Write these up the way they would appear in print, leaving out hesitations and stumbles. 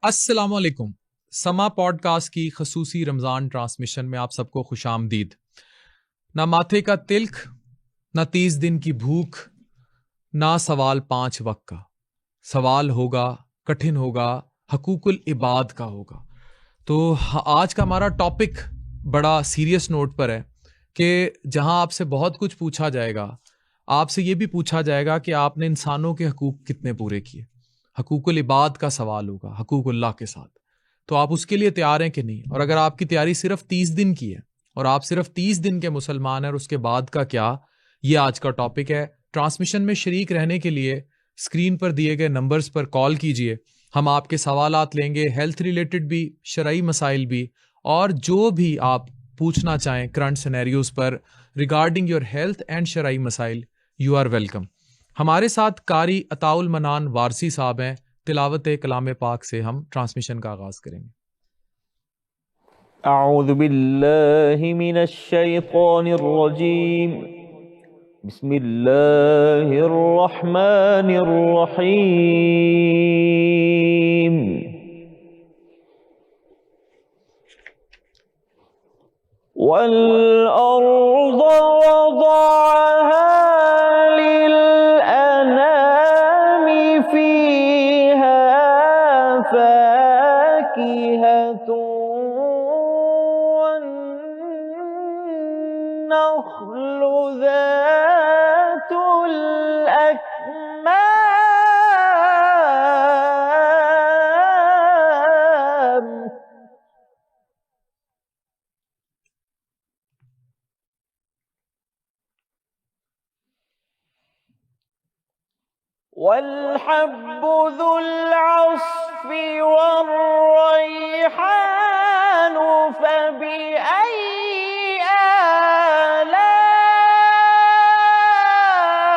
السلام علیکم. سما پوڈ کاسٹ کی خصوصی رمضان ٹرانسمیشن میں آپ سب کو خوش آمدید. نہ ماتھے کا تلک، نہ 30 دن کی بھوک، نہ سوال 5 وقت کا. سوال ہوگا، کٹھن ہوگا، حقوق العباد کا ہوگا. تو آج کا ہمارا ٹاپک بڑا سیریس نوٹ پر ہے کہ جہاں آپ سے بہت کچھ پوچھا جائے گا، آپ سے یہ بھی پوچھا جائے گا کہ آپ نے انسانوں کے حقوق کتنے پورے کیے. حقوق العباد کا سوال ہوگا، حقوق اللہ کے ساتھ. تو آپ اس کے لیے تیار ہیں کہ نہیں؟ اور اگر آپ کی تیاری صرف 30 دن کی ہے اور آپ صرف 30 دن کے مسلمان ہیں اور اس کے بعد کا کیا، یہ آج کا ٹاپک ہے. ٹرانسمیشن میں شریک رہنے کے لیے اسکرین پر دیے گئے نمبرز پر کال کیجئے. ہم آپ کے سوالات لیں گے، ہیلتھ ریلیٹڈ بھی، شرعی مسائل بھی، اور جو بھی آپ پوچھنا چاہیں current scenarios per regarding your health and شرعی مسائل، یو آر ویلکم. ہمارے ساتھ قاری عطاء المنان وارسی صاحب ہیں. تلاوت کلام پاک سے ہم ٹرانسمیشن کا آغاز کریں گے. اعوذ باللہ من الشیطان الرجیم، بسم اللہ الرحمن الرحیم. والأرض وضعها للأنام فيها فاكهة والنخل ذات الأكمام والحب ذو العصف والريحان فبأي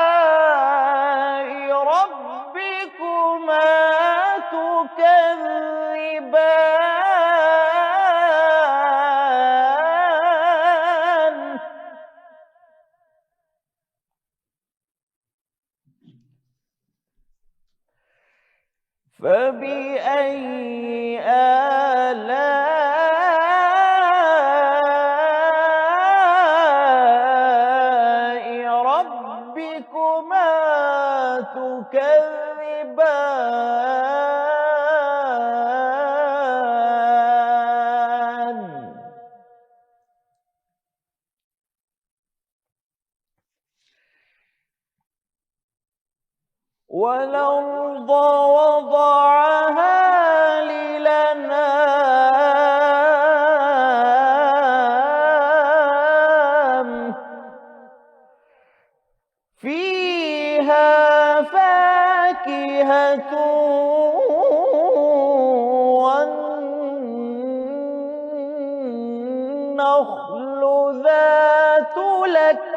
آلاء ربكما تكذبان. فبأي آلاء ربكما تكذبان. والأرض وضعها للأنام فيها فاكهة والنخل ذات الأكمام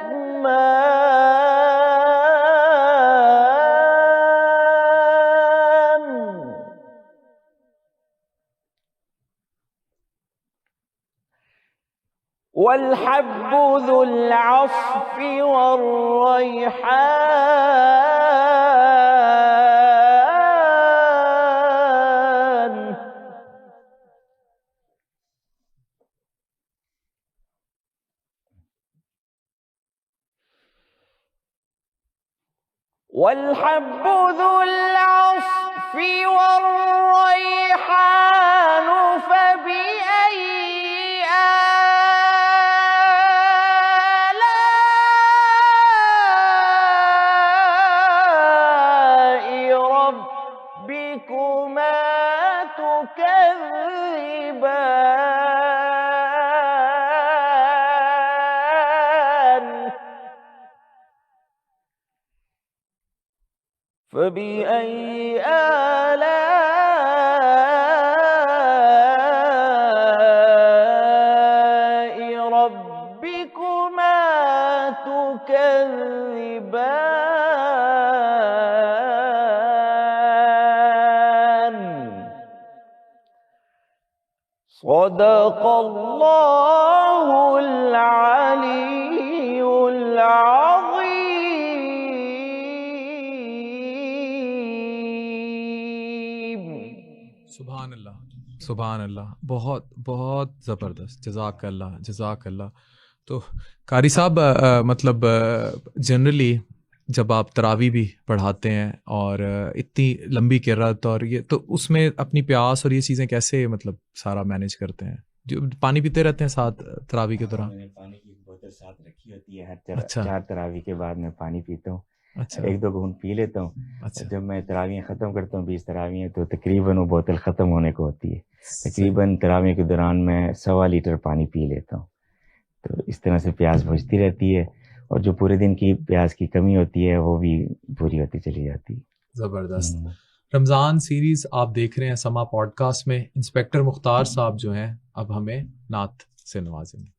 والحب ذو العصف والريحان والحب ذو العصف والريحان فبأي آلاء ربكما تكذبان. فبأي آلاء ربكما تكذبان. صدق اللہ العلی العظیم. سبحان اللہ سبحان اللہ، بہت بہت زبردست، جزاک اللہ جزاک اللہ. تو قاری صاحب مطلب جنرلی جب آپ تراویح بھی پڑھاتے ہیں اور اتنی لمبی قرات اور یہ، تو اس میں اپنی پیاس اور یہ چیزیں کیسے مطلب سارا مینیج کرتے ہیں؟ جو پانی پیتے رہتے ہیں ساتھ تراویح کے دوران؟ میں نے پانی کی بوتل ساتھ رکھی ہوتی ہے، ہر 4 تراویح کے بعد میں پانی پیتا ہوں. اچھا 1-2 گھونٹ پی لیتا ہوں. اچھا جب میں تراویح ختم کرتا ہوں 20 تراویح تو تقریباً وہ بوتل ختم ہونے کو ہوتی ہے. تقریباً تراویح کے دوران میں 1.25 لیٹر پانی پی لیتا ہوں. تو اس طرح سے پیاس بجھتی رہتی ہے، اور جو پورے دن کی پیاس کی کمی ہوتی ہے وہ بھی پوری ہوتی چلی جاتی ہے. زبردست. رمضان سیریز آپ دیکھ رہے ہیں سما پوڈ کاسٹ میں. انسپیکٹر مختار صاحب جو ہیں اب ہمیں نعت سے نوازیں گے.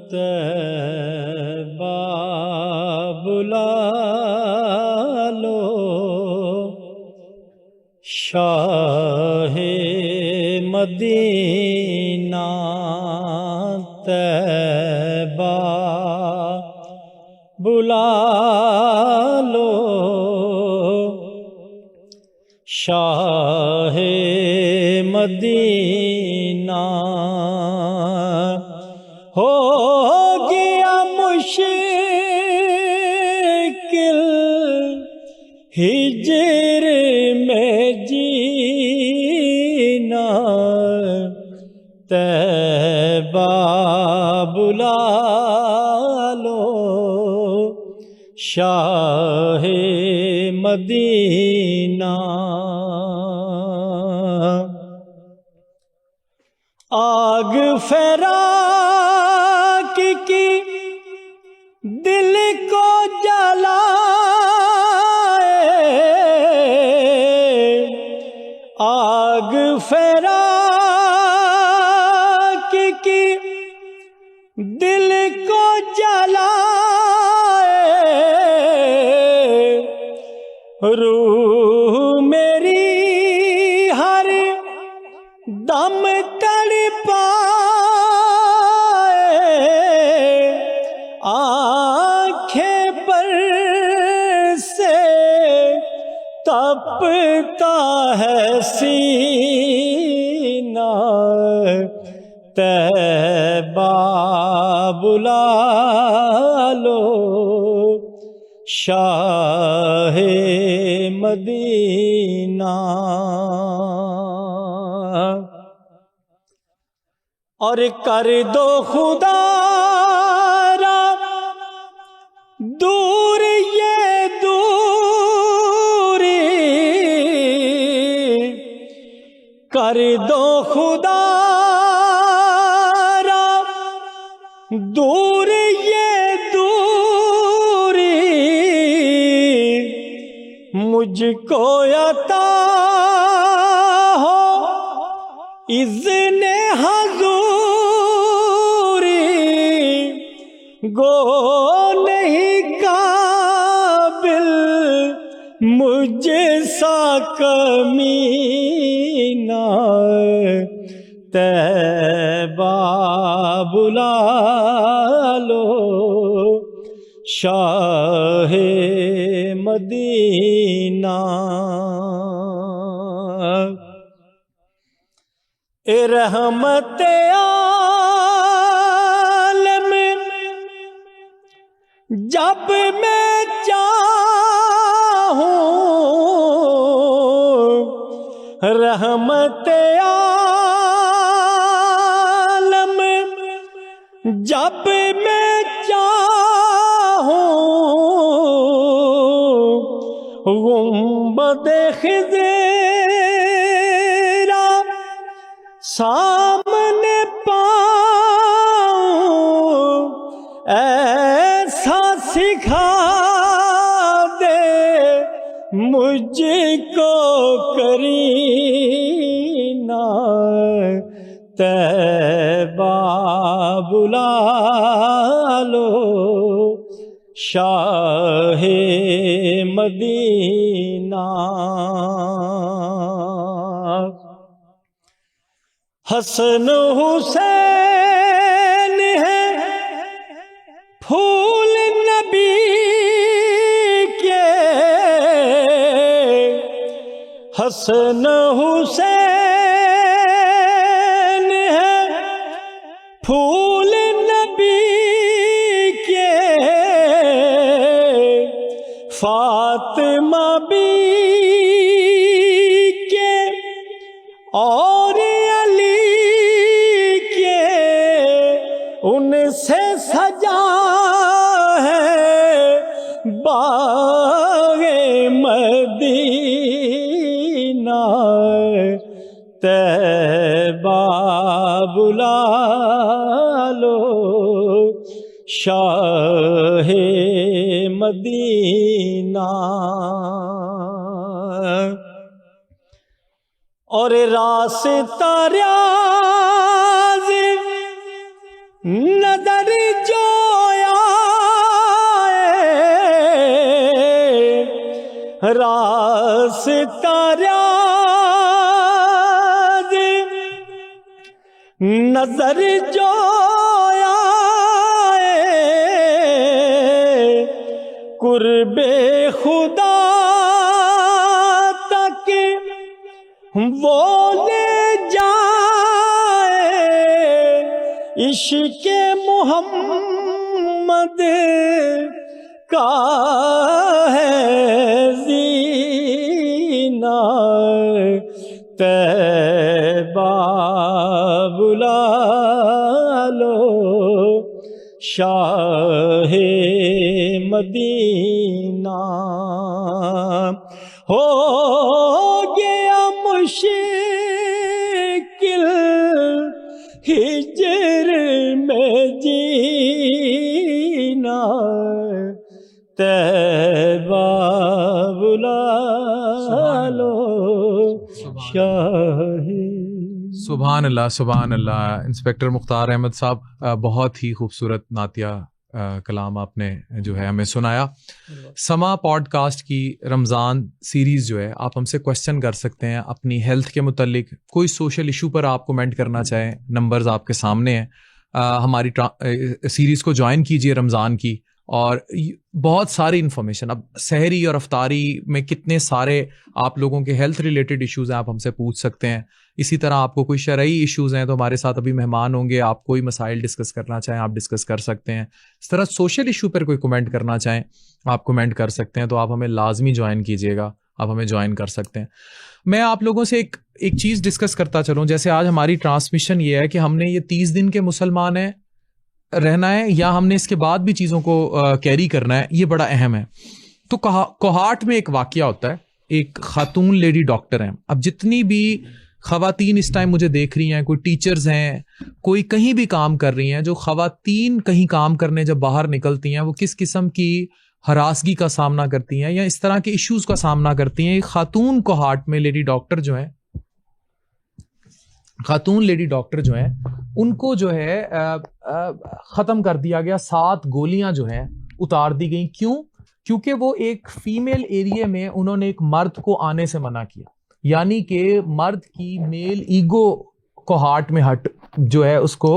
طیبہ بلا لو شاہ مدینہ، طیبہ بلا لو شاہ مدینہ. ہو گیا مشکل ہجر میں جینا، طیبہ بلا لو شاہ مدینہ. آگ فراق کی دل کو جلائے، آگ فراق کی دل کو جلائے، روح میری ہر دم تڑپائے، آنکھیں پر سے تپتا ہے سینہ، طیبہ بلا لو شاہ مدینہ. اور کر دو خدا را دور یہ دوری، کر دو خدا را دور یہ دوری، مجھ کو عطا ہو اذن حضوری، گو نہیں قابل مجھ سا کمینہ، طیبہ بلا لو شاہ مدینہ. اے رحمت عالم جب میں چاہوں، رحمت عالم جب میں چاہوں، گنبد خضرا سامنے پاؤں، ایسا سکھا دے مجھ کو کرینہ، طیبہ بلا لو شاہ مدینہ. حسن حسین ہے پھول نبی کے، حسن حسین ہے پھول نبی کے، فاطمہ بی کے اور علی کے، ان سے سجا ہے باغ مدینہ، طیبہ بلا لو شاہ مدینہ۔ اور راستہ ریاض نظر جو آئے، راستہ ریاض نظر جو آئے، قرب خدا تک وہ لے جائے، عشق محمد کا ہے زینہ، طیبہ بلا لو شاہ مدینہ۔ ہو گیا مشکل ہجر میں جینا، طیبہ بلا لو شاہ۔ سبحان اللہ، سبحان اللہ۔ انسپکٹر مختار احمد صاحب، بہت ہی خوبصورت نعتیہ کلام آپ نے جو ہے ہمیں سنایا۔ سما پوڈ کاسٹ کی رمضان سیریز جو ہے، آپ ہم سے کوشچن کر سکتے ہیں اپنی ہیلتھ کے متعلق، کوئی سوشل ایشو پر آپ کومنٹ کرنا چاہیں، نمبرز آپ کے سامنے ہیں۔ ہماری سیریز کو جوائن کیجئے رمضان کی، اور بہت ساری انفارمیشن، اب سحری اور افطاری میں کتنے سارے آپ لوگوں کے ہیلتھ ریلیٹڈ ایشوز ہیں، آپ ہم سے پوچھ سکتے ہیں۔ اسی طرح آپ کو کوئی شرعی ایشوز ہیں تو ہمارے ساتھ ابھی مہمان ہوں گے، آپ کوئی مسائل ڈسکس کرنا چاہیں آپ ڈسکس کر سکتے ہیں۔ اس طرح سوشل ایشو پر کوئی کمنٹ کرنا چاہیں آپ کمنٹ کر سکتے ہیں، تو آپ ہمیں لازمی جوائن کیجیے گا، آپ ہمیں جوائن کر سکتے ہیں۔ میں آپ لوگوں سے ایک چیز ڈسکس کرتا چلوں، جیسے آج ہماری ٹرانسمیشن یہ ہے کہ ہم نے یہ 30 دن کے مسلمان ہیں رہنا ہے، یا ہم نے اس کے بعد بھی چیزوں کو کیری کرنا ہے، یہ بڑا اہم ہے۔ تو کوہاٹ میں ایک واقعہ ہوتا ہے، ایک خاتون لیڈی ڈاکٹر ہیں۔ اب جتنی بھی خواتین اس ٹائم مجھے دیکھ رہی ہیں، کوئی ٹیچرز ہیں، کوئی کہیں بھی کام کر رہی ہیں، جو خواتین کہیں کام کرنے جب باہر نکلتی ہیں وہ کس قسم کی ہراسگی کا سامنا کرتی ہیں یا اس طرح کے ایشوز کا سامنا کرتی ہیں۔ ایک خاتون کوہاٹ میں لیڈی ڈاکٹر جو ہیں، ان کو جو ہے ختم کر دیا گیا، 7 گولیاں جو ہیں اتار دی گئیں۔ کیونکہ وہ ایک فیمیل ایریا میں انہوں نے ایک مرد کو آنے سے منع کیا، یعنی کہ مرد کی میل ایگو کوہاٹ میں ہٹ جو ہے اس کو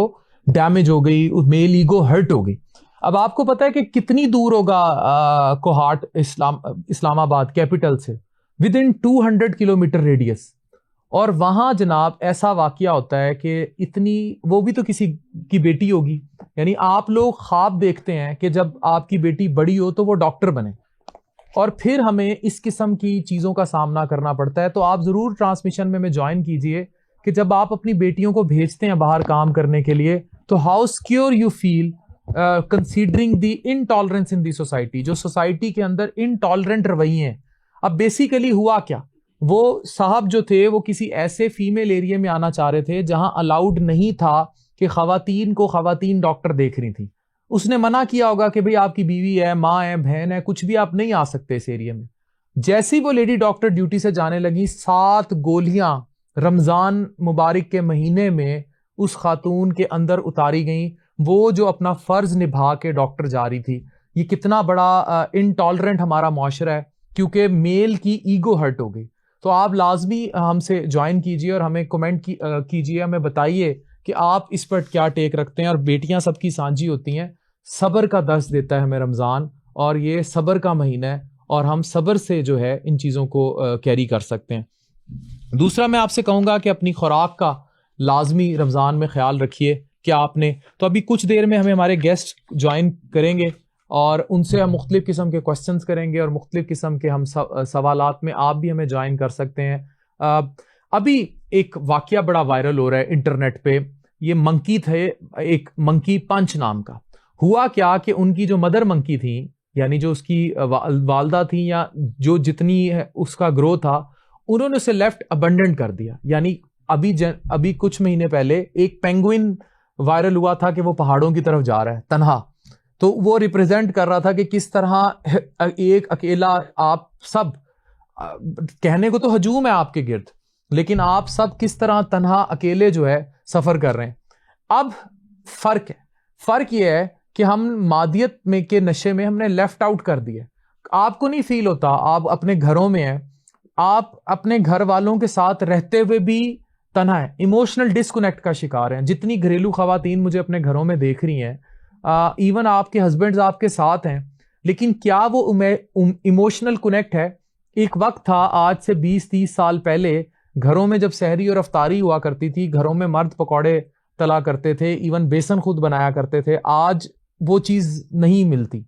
ڈیمیج ہو گئی، میل ایگو ہرٹ ہو گئی۔ اب آپ کو پتا ہے کہ کتنی دور ہوگا کوہاٹ اسلام آباد کیپٹل سے، ود ان 200 کلومیٹر ریڈیس، اور وہاں جناب ایسا واقعہ ہوتا ہے کہ اتنی، وہ بھی تو کسی کی بیٹی ہوگی، یعنی آپ لوگ خواب دیکھتے ہیں کہ جب آپ کی بیٹی بڑی ہو تو وہ ڈاکٹر بنے، اور پھر ہمیں اس قسم کی چیزوں کا سامنا کرنا پڑتا ہے۔ تو آپ ضرور ٹرانسمیشن میں جوائن کیجئے کہ جب آپ اپنی بیٹیوں کو بھیجتے ہیں باہر کام کرنے کے لیے تو how secure you feel considering the intolerance in the society, جو سوسائٹی کے اندر انٹالرنٹ رویے ہیں۔ اب بیسیکلی ہوا کیا، وہ صاحب جو تھے وہ کسی ایسے فیمیل ایریا میں آنا چاہ رہے تھے جہاں الاؤڈ نہیں تھا کہ خواتین ڈاکٹر دیکھ رہی تھیں۔ اس نے منع کیا ہوگا کہ بھئی آپ کی بیوی ہے، ماں ہے، بہن ہے، کچھ بھی آپ نہیں آ سکتے اس ایریا میں۔ جیسی وہ لیڈی ڈاکٹر ڈیوٹی سے جانے لگی، 7 گولیاں رمضان مبارک کے مہینے میں اس خاتون کے اندر اتاری گئیں، وہ جو اپنا فرض نبھا کے ڈاکٹر جا رہی تھی۔ یہ کتنا بڑا انٹالرنٹ ہمارا معاشرہ ہے، کیونکہ میل کی ایگو ہرٹ ہو گئی۔ تو آپ لازمی ہم سے جوائن کیجئے اور ہمیں کمنٹ کیجئے، ہمیں بتائیے کہ آپ اس پر کیا ٹیک رکھتے ہیں۔ اور بیٹیاں سب کی سانجھی ہوتی ہیں، صبر کا درس دیتا ہے ہمیں رمضان، اور یہ صبر کا مہینہ ہے، اور ہم صبر سے جو ہے ان چیزوں کو کیری کر سکتے ہیں۔ دوسرا میں آپ سے کہوں گا کہ اپنی خوراک کا لازمی رمضان میں خیال رکھیے کہ آپ نے تو ابھی کچھ دیر میں ہمارے گیسٹ جوائن کریں گے اور ان سے ہم مختلف قسم کے کوسچنز کریں گے اور مختلف قسم کے ہم سوالات میں آپ بھی ہمیں جوائن کر سکتے ہیں. ابھی ایک واقعہ بڑا وائرل ہو رہا ہے انٹرنیٹ پہ. یہ منکی تھے, ایک منکی پنچ نام کا. ہوا کیا کہ ان کی جو مدر منکی تھیں, یعنی جو اس کی والدہ تھیں یا جو جتنی اس کا گرو تھا, انہوں نے اسے لیفٹ ابنڈنٹ کر دیا. یعنی ابھی کچھ مہینے پہلے ایک پینگوئن وائرل ہوا تھا کہ وہ پہاڑوں کی طرف جا رہا ہے تنہا. تو وہ ریپرزینٹ کر رہا تھا کہ کس طرح ایک اکیلا آپ سب, کہنے کو تو ہجوم ہے آپ کے گرد, لیکن آپ سب کس طرح تنہا اکیلے جو ہے سفر کر رہے ہیں. اب فرق یہ ہے کہ ہم مادیت میں کے نشے میں ہم نے لیفٹ آؤٹ کر دیا. آپ کو نہیں فیل ہوتا, آپ اپنے گھروں میں ہیں, آپ اپنے گھر والوں کے ساتھ رہتے ہوئے بھی تنہا ہے, ایموشنل ڈسکنیکٹ کا شکار ہیں. جتنی گھریلو خواتین مجھے اپنے گھروں میں دیکھ رہی ہیں, ایون آپ کے ہسبینڈز آپ کے ساتھ ہیں, لیکن کیا وہ ایموشنل کنیکٹ ہے؟ ایک وقت تھا آج سے 20-30 سال پہلے, گھروں میں جب سحری اور افطاری ہوا کرتی تھی, گھروں میں مرد پکوڑے تلا کرتے تھے, ایون بیسن خود بنایا کرتے تھے. آج وہ چیز نہیں ملتی.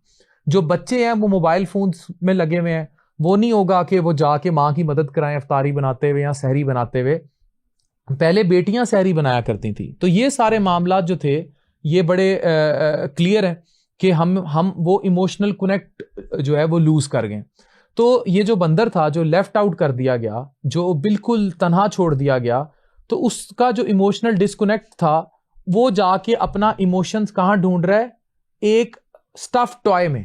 جو بچے ہیں وہ موبائل فونز میں لگے ہوئے ہیں, وہ نہیں ہوگا کہ وہ جا کے ماں کی مدد کرائیں افطاری بناتے ہوئے یا سحری بناتے ہوئے. پہلے بیٹیاں سحری بنایا کرتی تھیں. تو یہ سارے معاملات جو تھے یہ بڑے کلیئر ہیں کہ ہم وہ ایموشنل کنیکٹ جو ہے وہ لوز کر گئے. تو یہ جو بندر تھا جو لیفٹ آؤٹ کر دیا گیا, جو بالکل تنہا چھوڑ دیا گیا, تو اس کا جو ایموشنل ڈسکنیکٹ تھا وہ جا کے اپنا ایموشنز کہاں ڈھونڈ رہا ہے؟ ایک اسٹف ٹوائے میں.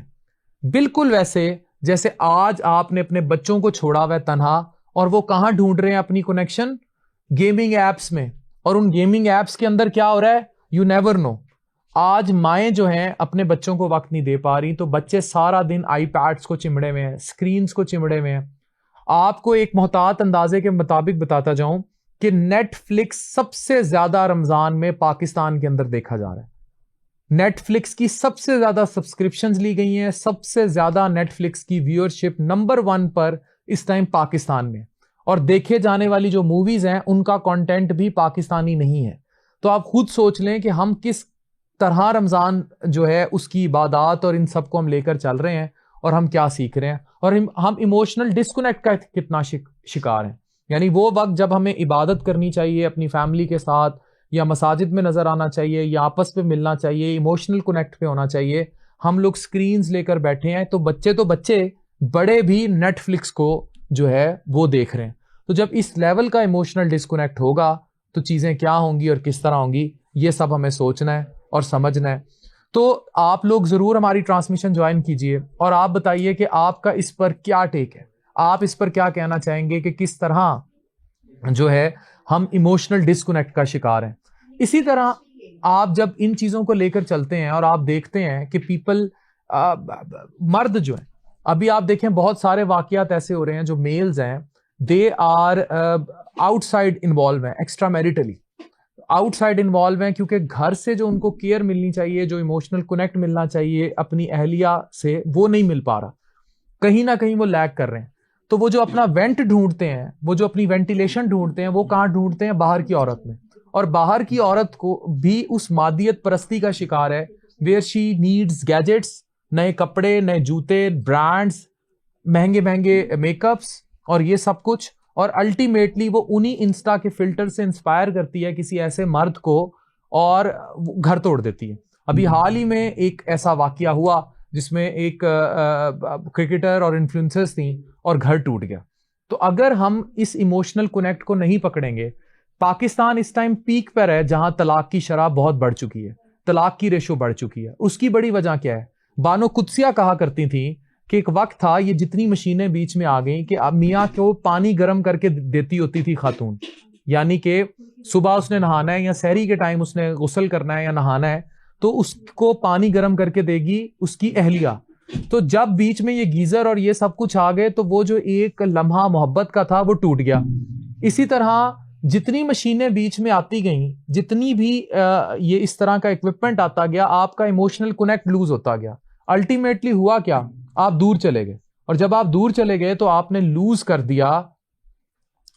بالکل ویسے جیسے آج آپ نے اپنے بچوں کو چھوڑا ہوا ہے تنہا, اور وہ کہاں ڈھونڈ رہے ہیں اپنی کنیکشن؟ گیمنگ ایپس میں. اور ان گیمنگ ایپس کے اندر کیا ہو رہا ہے؟ You never know. آج مائیں جو ہیں اپنے بچوں کو وقت نہیں دے پا رہی, تو بچے سارا دن آئی پیڈس کو چمڑے ہوئے ہیں, اسکرینس کو چمڑے ہوئے ہیں. آپ کو ایک محتاط اندازے کے مطابق بتاتا جاؤں کہ نیٹ فلکس سب سے زیادہ رمضان میں پاکستان کے اندر دیکھا جا رہا ہے. نیٹ فلکس کی سب سے زیادہ سبسکرپشنز لی گئی ہیں, سب سے زیادہ نیٹ فلکس کی ویورشپ نمبر 1 پر اس ٹائم پاکستان میں. اور دیکھے جانے والی جو موویز ہیں ان کا کنٹینٹ بھی پاکستانی نہیں ہے. تو آپ خود سوچ لیں کہ ہم کس طرح رمضان جو ہے اس کی عبادات اور ان سب کو ہم لے کر چل رہے ہیں, اور ہم کیا سیکھ رہے ہیں, اور ہم ایموشنل ڈسکنیکٹ کا کتنا شکار ہیں. یعنی وہ وقت جب ہمیں عبادت کرنی چاہیے اپنی فیملی کے ساتھ, یا مساجد میں نظر آنا چاہیے, یا آپس میں ملنا چاہیے, ایموشنل کنیکٹ پہ ہونا چاہیے, ہم لوگ سکرینز لے کر بیٹھے ہیں. تو بچے بڑے بھی نیٹ فلکس کو جو ہے وہ دیکھ رہے ہیں. تو جب اس لیول کا ایموشنل ڈسکنیکٹ ہوگا تو چیزیں کیا ہوں گی اور کس طرح ہوں گی, یہ سب ہمیں سوچنا ہے اور سمجھنا ہے. تو آپ لوگ ضرور ہماری ٹرانسمیشن جوائن کیجئے, اور آپ بتائیے کہ آپ کا اس پر کیا ٹیک ہے, آپ اس پر کیا کہنا چاہیں گے کہ کس طرح جو ہے ہم ایموشنل ڈسکنیکٹ کا شکار ہیں. اسی طرح آپ جب ان چیزوں کو لے کر چلتے ہیں اور آپ دیکھتے ہیں کہ پیپل مرد جو ہیں, ابھی آپ دیکھیں بہت سارے واقعات ایسے ہو رہے ہیں جو میلز ہیں, they are outside involve ہیں, extramaritally outside involve ہیں, کیونکہ گھر سے جو ان کو کیئر ملنی چاہیے, جو ایموشنل کنیکٹ ملنا چاہیے اپنی اہلیہ سے, وہ نہیں مل پا رہا. کہیں نہ کہیں وہ لیگ کر رہے ہیں. تو وہ جو اپنا وینٹ ڈھونڈتے ہیں, وہ جو اپنی وینٹیلیشن ڈھونڈتے ہیں, وہ کہاں ڈھونڈتے ہیں؟ باہر کی عورت میں. اور باہر کی عورت کو بھی اس مادیت پرستی کا شکار ہے, ویئر شی نیڈز گیجٹس, نئے کپڑے, نئے جوتے, برانڈز, مہنگے میک اپس اور یہ سب کچھ. اور الٹیمیٹلی وہ انہی انسٹا کے فلٹر سے انسپائر کرتی ہے کسی ایسے مرد کو, اور گھر توڑ دیتی ہے. ابھی حال ہی میں ایک ایسا واقعہ ہوا جس میں ایک کرکٹر اور انفلوئنسرز تھیں اور گھر ٹوٹ گیا. تو اگر ہم اس ایموشنل کنیکٹ کو نہیں پکڑیں گے, پاکستان اس ٹائم پیک پر ہے جہاں طلاق کی شرح بہت بڑھ چکی ہے, طلاق کی ریشو بڑھ چکی ہے. اس کی بڑی وجہ کیا ہے؟ بانو قدسیہ کہا کرتی تھیں کہ ایک وقت تھا, یہ جتنی مشینیں بیچ میں آ گئیں کہ اب میاں کو پانی گرم کر کے دیتی ہوتی تھی خاتون, یعنی کہ صبح اس نے نہانا ہے یا سحری کے ٹائم اس نے غسل کرنا ہے یا نہانا ہے, تو اس کو پانی گرم کر کے دے گی اس کی اہلیہ. تو جب بیچ میں یہ گیزر اور یہ سب کچھ آ گئے تو وہ جو ایک لمحہ محبت کا تھا وہ ٹوٹ گیا. اسی طرح جتنی مشینیں بیچ میں آتی گئیں, جتنی بھی یہ اس طرح کا اکوپمنٹ آتا گیا, آپ کا ایموشنل کنیکٹ لوز ہوتا گیا. الٹیمیٹلی ہوا کیا؟ آپ دور چلے گئے, اور جب آپ دور چلے گئے تو آپ نے لوز کر دیا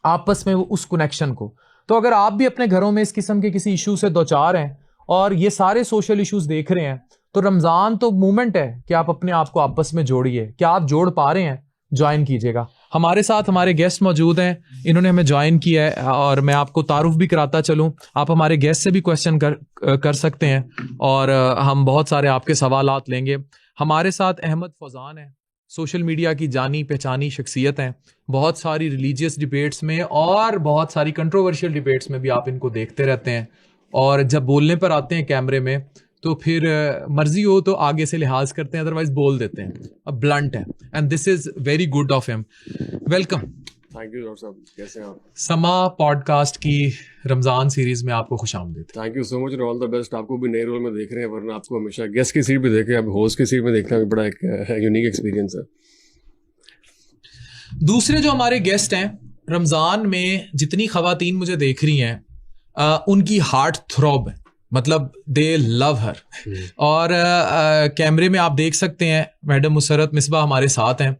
آپس میں اس کنیکشن کو. تو اگر آپ بھی اپنے گھروں میں اس قسم کے کسی ایشو سے دوچار ہیں اور یہ سارے سوشل ایشوز دیکھ رہے ہیں, تو رمضان تو مومنٹ ہے کہ آپ اپنے آپ کو آپس میں جوڑیے. کیا آپ جوڑ پا رہے ہیں؟ جوائن کیجیے گا. ہمارے ساتھ ہمارے گیسٹ موجود ہیں, انہوں نے ہمیں جوائن کیا ہے, اور میں آپ کو تعارف بھی کراتا چلوں. آپ ہمارے گیسٹ سے بھی کویشچن کر سکتے ہیں, اور ہم بہت سارے آپ کے سوالات لیں گے. ہمارے ساتھ احمد فوزان ہیں, سوشل میڈیا کی جانی پہچانی شخصیت ہیں. بہت ساری ریلیجیس ڈبیٹس میں اور بہت ساری کنٹروورشل ڈبیٹس میں بھی آپ ان کو دیکھتے رہتے ہیں, اور جب بولنے پر آتے ہیں کیمرے میں تو پھر مرضی ہو تو آگے سے لحاظ کرتے ہیں, ادروائز بول دیتے ہیں. اب بلنٹ ہے, and this is very good of ہم. ویلکم. تھینک یو ڈاکٹر صاحب, کیسے ہیں آپ؟ سما پوڈ کاسٹ کی رمضان سیریز میں آپ کو خوش آمدید. تھینک یو سو مچ اور آل دا بیسٹ. آپ کو بھی نئے رول میں دیکھ رہے ہیں, ورنہ آپ کو ہمیشہ گیسٹ کی سیٹ پہ دیکھیں, اب ہوسٹ کی سیٹ میں دیکھنا بھی بڑا ایک یونیک ایکسپیرینس ہے. دوسرے جو ہمارے گیسٹ ہیں, رمضان میں جتنی خواتین مجھے دیکھ رہی ہیں ان کی ہارٹ تھروب ہے, مطلب دے لو ہر. اور کیمرے میں آپ دیکھ سکتے ہیں میڈم مسرت مصباح ہمارے ساتھ ہیں.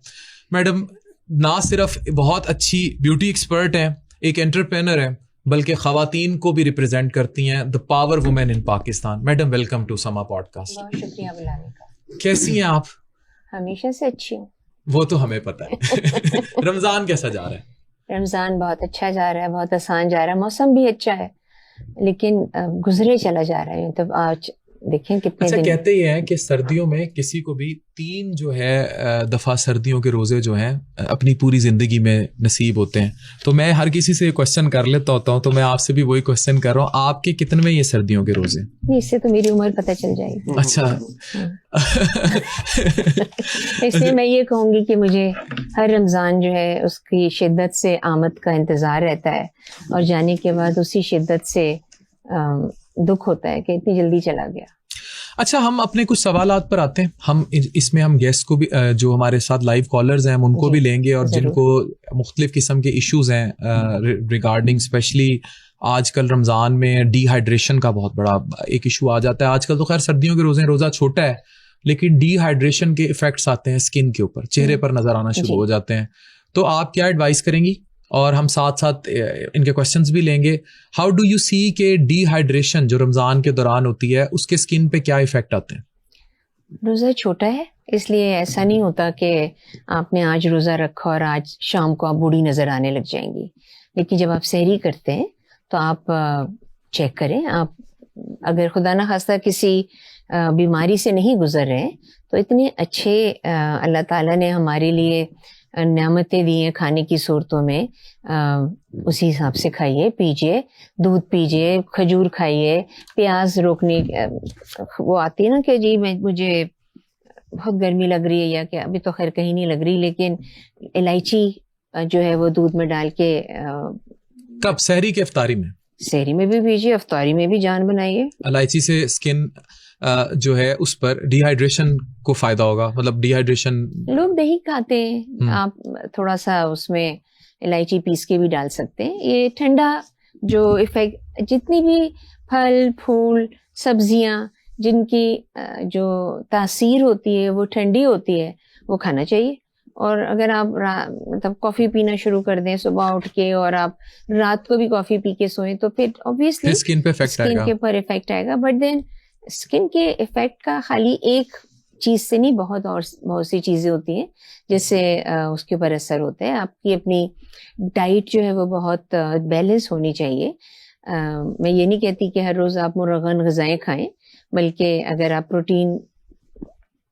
میڈم نہ صرف بہت اچھی بیوٹی ایکسپرٹ ہیں, ایک انٹرپرینر ہیں, بلکہ خواتین کو بھی ریپرزینٹ کرتی ہیں, the power women in Pakistan. Madam welcome to Samaa podcast. بہت شکریہ بلانے کا. کیسی ہیں آپ؟ ہمیشہ سے اچھی ہوں. وہ تو ہمیں پتہ ہے. رمضان کیسا جا رہا ہے؟ رمضان بہت اچھا جا رہا ہے, بہت آسان جا رہا ہے, موسم بھی اچھا ہے, لیکن گزرے چلا جا رہا ہے. تو آج دیکھیں کتنے اچھا دن. کہتے ہی ہیں کہ سردیوں میں کسی کو بھی 3 جو ہے دفعہ سردیوں کے روزے جو ہیں اپنی پوری زندگی میں نصیب ہوتے ہیں. تو میں ہر کسی سے کوشچن کر لیتا ہوتا ہوں, تو میں آپ سے بھی وہی کوشچن کر رہا ہوں, آپ کے کتنے میں یہ سردیوں کے روزے؟ نہیں, اس سے تو میری عمر پتہ چل جائے گی. اچھا. اس لیے میں یہ کہوں گی کہ مجھے ہر رمضان جو ہے اس کی شدت سے آمد کا انتظار رہتا ہے, اور جانے کے بعد اسی شدت سے دکھ ہوتا ہے کہ اتنی جلدی چلا گیا. اچھا, ہم اپنے کچھ سوالات پر آتے ہیں. ہم اس میں ہم گیسٹ کو بھی جو ہمارے ساتھ لائیو کالرز ہیں ہم ان کو بھی لیں گے, اور جن کو مختلف قسم کے ایشوز ہیں ریگارڈنگ اسپیشلی آج کل رمضان میں ڈی ہائیڈریشن کا بہت بڑا ایک ایشو آ جاتا ہے. آج کل تو خیر سردیوں کے روزے, روزہ چھوٹا ہے, لیکن ڈی ہائیڈریشن کے افیکٹس آتے ہیں اسکن کے اوپر, چہرے پر نظر آنا شروع ہو جاتے ہیں. تو آپ کیا ایڈوائز کریں گی؟ اور ہم ساتھ ساتھ ان کے کوشچنس بھی لیں گے. ہاؤ ڈو یو سی کہ ڈی ہائیڈریشن جو رمضان کے دوران ہوتی ہے اس کے اسکن پہ کیا افیکٹ آتے ہیں؟ روزہ چھوٹا ہے, اس لیے ایسا نہیں ہوتا کہ آپ نے آج روزہ رکھا اور آج شام کو آپ بوڑھی نظر آنے لگ جائیں گی. لیکن جب آپ سحری کرتے ہیں تو آپ چیک کریں, آپ اگر خدا نخواستہ کسی بیماری سے نہیں گزر رہے تو اتنے اچھے اللہ تعالیٰ نے ہمارے لیے نعمتیں دی ہیں کھانے کی صورتوں میں, اسی حساب سے کھائیے, پیجیے, دودھ پیجیے, کھجور کھائیے, پیاز روکنے وہ آتی ہے نا کہ جی مجھے بہت گرمی لگ رہی ہے, یا کہ ابھی تو خیر کہیں نہیں لگ رہی, لیکن الائچی جو ہے وہ دودھ میں ڈال کے. کب؟ سحری کے افطاری میں؟ سحری میں بھی پیجیے, افطاری میں بھی جان بنائیے. الائچی سے اسکن جو ہے اس پر ڈی ہائیڈریشن کو فائدہ ہوگا, مطلب ڈی ہائیڈریشن. لوگ دہی کھاتے ہیں, آپ تھوڑا سا اس میں الائچی پیس کے بھی ڈال سکتے ہیں. یہ ٹھنڈا جو افیکٹ, جتنی بھی پھل پھول سبزیاں جن کی جو تاثیر ہوتی ہے وہ ٹھنڈی ہوتی ہے, وہ کھانا چاہیے. اور اگر آپ مطلب کافی پینا شروع کر دیں صبح اٹھ کے, اور آپ رات کو بھی کافی پی کے سوئیں, تو پھر obviously اسکن پہ افیکٹ آئے گا, اسکن کے اوپر افیکٹ آئے گا. بٹ دین اسکن کے افیکٹ کا خالی ایک چیز سے نہیں, بہت سی چیزیں ہوتی ہیں جس سے اس کے اوپر اثر ہوتا ہے. آپ کی اپنی ڈائٹ جو ہے وہ بہت بیلنس ہونی چاہیے. میں یہ نہیں کہتی کہ ہر روز آپ مرغن غذائیں کھائیں, بلکہ اگر آپ پروٹین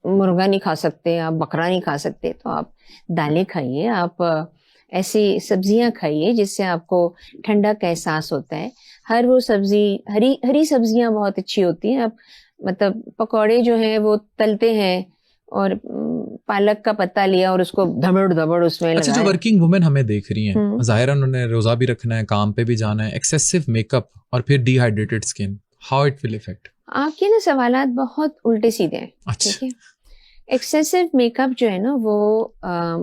مرغا نہیں کھا سکتے, آپ بکرا نہیں کھا سکتے, تو آپ دالیں کھائیے, آپ ایسی سبزیاں کھائیے جس سے آپ کو ٹھنڈا کا احساس ہوتا ہے. ہر وہ سبزی, ہری سبزیاں بہت اچھی ہوتی ہیں. آپ مطلب پکوڑے جو ہیں وہ تلتے ہیں, اور پالک کا پتا لیا اور اس کو دھبڑ اس میں. اچھا, جو ورکنگ وومن ہمیں دیکھ رہی ہیں, ظاہراً انہوں نے روزہ بھی رکھنا ہے, کام پہ بھی جانا ہے, ایکسیسو میک اپ اور پھر D hydrated skin, how it will affect? آپ کے نا سوالات بہت الٹے سیدھے ہیں. ٹھیک ہے, ایکسیسو میک اپ جو ہے نا وہ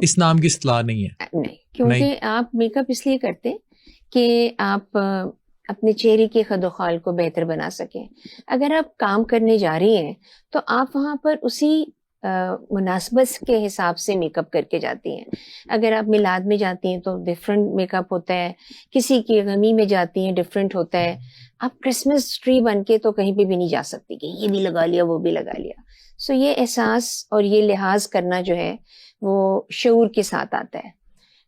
اس نام کی اصطلاح نہیں ہے. نہیں, کیونکہ آپ میک اپ اس لیے کرتے کہ آپ اپنے چہرے کے خد و خال کو بہتر بنا سکیں. اگر آپ کام کرنے جا رہی ہیں تو آپ وہاں پر اسی مناسبت کے حساب سے میک اپ کر کے جاتی ہیں. اگر آپ میلاد میں جاتی ہیں تو ڈفرینٹ میک اپ ہوتا ہے, کسی کی غمی میں جاتی ہیں ڈفرینٹ ہوتا ہے. آپ کرسمس ٹری بن کے تو کہیں پہ بھی نہیں جا سکتی کہ یہ بھی لگا لیا وہ بھی لگا لیا. سو یہ احساس اور یہ لحاظ کرنا جو ہے وہ شعور کے ساتھ آتا ہے.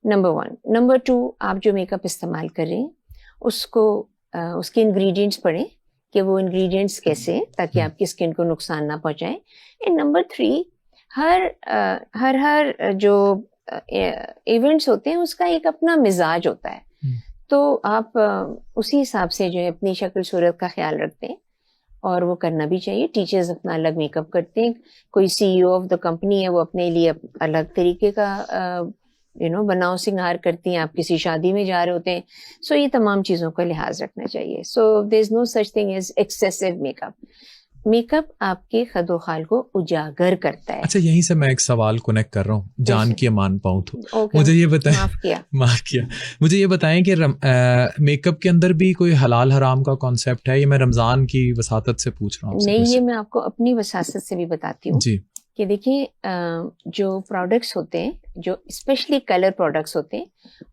نمبر 1. نمبر 2, آپ جو میک اپ استعمال کر رہے ہیں اس کو اس کے انگریڈینٹس پڑھیں کہ وہ انگریڈینٹس کیسے ہیں تاکہ آپ کی اسکن کو نقصان نہ پہنچائیں. اینڈ نمبر 3, ہر جو ایونٹس ہوتے ہیں اس کا ایک اپنا مزاج ہوتا ہے, تو آپ اسی حساب سے جو ہے اپنی شکل صورت کا خیال رکھتے ہیں اور وہ کرنا بھی چاہیے. ٹیچرز اپنا الگ میک اپ کرتے ہیں, کوئی CEO آف دا کمپنی ہے وہ اپنے لیے الگ طریقے کا بناؤ سنگار کرتی ہیں, آپ کسی شادی میں جا رہے ہوتے ہیں. سو یہ تمام چیزوں کا لحاظ رکھنا چاہیے. So there is no such thing as excessive makeup. Makeup آپ کے خد و خال کو اجاگر کرتا ہے. اچھا, یہیں سے میں ایک سوال کنیکٹ کر رہا ہوں, جان کے مان پاؤں تو Okay. مجھے یہ بتائیں, معاف کیا. مجھے یہ بتائیں کہ میک اپ کے اندر بھی کوئی حلال حرام کا کانسیپٹ ہے؟ یہ میں رمضان کی وساطت سے پوچھ رہا ہوں. نہیں, یہ میں آپ کو اپنی وساطت سے بھی بتاتی ہوں جی کہ دیکھیں جو پروڈکٹس ہوتے ہیں, جو اسپیشلی کلر پروڈکٹس ہوتے ہیں,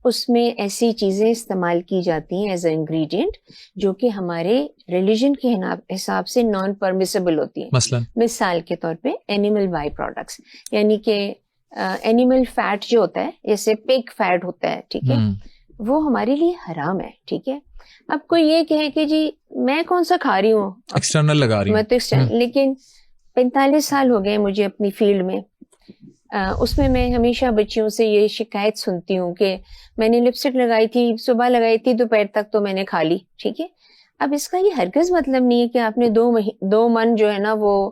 اس میں ایسی چیزیں استعمال کی جاتی ہیں ایز اے انگریڈینٹ جو کہ ہمارے ریلیجن کے حساب سے نان پرمیسیبل ہوتی ہیں. مثال کے طور پہ اینیمل بائی پروڈکٹس, یعنی کہ اینیمل فیٹ جو ہوتا ہے, جیسے پگ فیٹ ہوتا ہے, ٹھیک ہے, وہ ہمارے لیے حرام ہے. ٹھیک ہے, اب کوئی یہ کہے کہ جی میں کون سا کھا رہی ہوں, ایکسٹرنل لگا رہی ہوں, میں تو لیکن 45 سال ہو گئے مجھے اپنی فیلڈ میں. اس میں ہمیشہ بچیوں سے یہ شکایت سنتی ہوں کہ میں نے لپسٹک لگائی تھی, صبح لگائی تھی, دوپہر تک تو میں نے کھا لی. ٹھیک ہے, اب اس کا یہ ہرگز مطلب نہیں ہے کہ آپ نے 2 من جو ہے نا وہ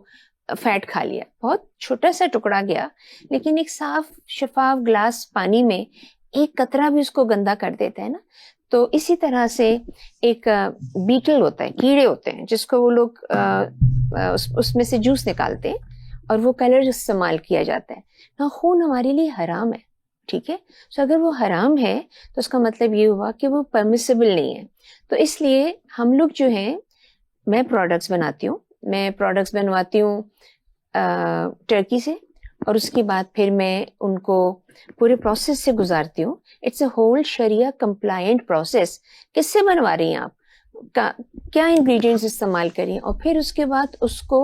فیٹ کھا لیا. بہت چھوٹا سا ٹکڑا گیا, لیکن ایک صاف شفاف گلاس پانی میں ایک قطرہ بھی اس کو گندا کر دیتا ہے نا. تو اسی طرح سے ایک بیٹل ہوتا ہے, کیڑے ہوتے ہیں جس کو وہ لوگ اس میں سے جوس نکالتے ہیں اور وہ کلر استعمال کیا جاتا ہے. خون ہمارے لیے حرام ہے. ٹھیک ہے, تو اگر وہ حرام ہے تو اس کا مطلب یہ ہوا کہ وہ پرمیسیبل نہیں ہے. تو اس لیے ہم لوگ جو ہیں, میں پروڈکٹس بناتی ہوں, میں پروڈکٹس بنواتی ہوں ٹرکی سے, اور اس کے بعد پھر میں ان کو پورے پروسیس سے گزارتی ہوں. It's a whole sharia compliant process. کس سے بنوا رہی ہیں آپ, کیا انگریڈینٹس استعمال کریں, اور پھر اس کے بعد اس کو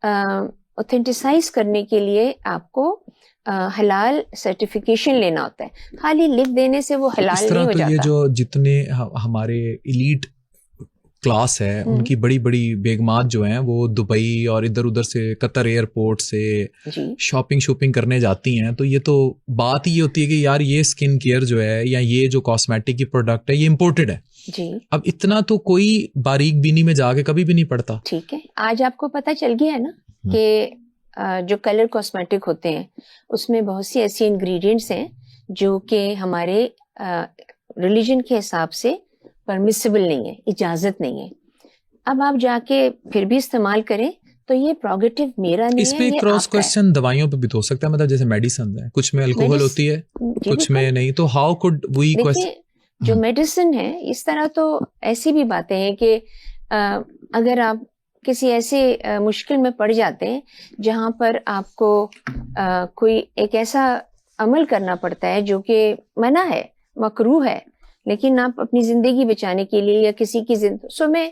اوتھینٹیسائز کرنے کے لیے آپ کو حلال سرٹیفیکیشن لینا ہوتا ہے. خالی لکھ دینے سے وہ حلال نہیں ہو جاتا. یہ جو جتنے ہمارے ایلیٹ کلاس ہے ان کی بڑی بڑی بیگمات جو ہیں وہ دبئی اور ادھر ادھر سے قطر ایئرپورٹ سے شاپنگ کرنے جاتی ہیں, تو یہ تو بات یہ ہوتی ہے کہ یار یہ اسکن کیئر جو ہے یا یہ جو کاسمیٹک کی پروڈکٹ ہے یہ امپورٹڈ ہے. جی, اب اتنا تو کوئی باریک بینی میں جا کے کبھی بھی نہیں پڑتا. ٹھیک ہے, آج آپ کو پتہ چل گیا ہے نا کہ جو کلر کاسمیٹک ہوتے ہیں اس میں بہت سی ایسی انگریڈینٹس ہیں جو کہ ہمارے ریلیجن کے حساب سے پرمیسیبل نہیں ہے, اجازت نہیں ہے. اب آپ جا کے پھر بھی استعمال کریں تو یہ پروگیٹو میرا نہیں ہے. اس پہ کراس کوسچن دوائیوں پہ بھی تو ہو سکتا ہے, مطلب جیسے میڈیسن ہے, کچھ میں الکوہل ہوتی ہے کچھ میں نہیں, تو ہاؤ کوڈ وی جو میڈیسن ہے اس طرح تو ایسی بھی باتیں ہیں کہ اگر آپ کسی ایسے مشکل میں پڑ جاتے ہیں جہاں پر آپ کو کوئی ایک ایسا عمل کرنا پڑتا ہے جو کہ منع ہے, مکروہ ہے, لیکن آپ اپنی زندگی بچانے کے لیے یا کسی کی سو میں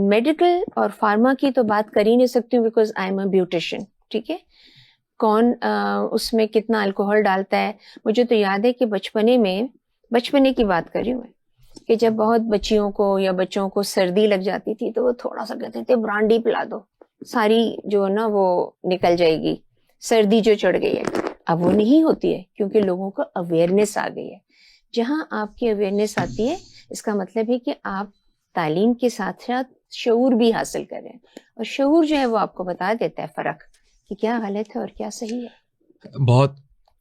میڈیکل اور فارما کی تو بات کر ہی نہیں سکتی ہوں because I am a beautician. ٹھیک ہے, کون اس میں کتنا الکوہل ڈالتا ہے. مجھے تو یاد ہے کہ بچپنے کی بات کر رہی ہوں میں, کہ جب بہت بچیوں کو یا بچوں کو سردی لگ جاتی تھی تو وہ تھوڑا سا کہتے تھے برانڈی پلا دو, ساری جو نا وہ نکل جائے گی, سردی جو چڑھ گئی ہے. اب وہ نہیں ہوتی ہے کیونکہ لوگوں کو اویئرنیس آ گئی ہے. جہاں آپ کی اویئرنیس آتی ہے اس کا مطلب ہے کہ آپ تعلیم کے ساتھ ساتھ شعور بھی حاصل کر رہے ہیں, اور شعور جو ہے وہ آپ کو بتا دیتا ہے فرق کہ کیا غلط ہے اور کیا صحیح ہے. بہت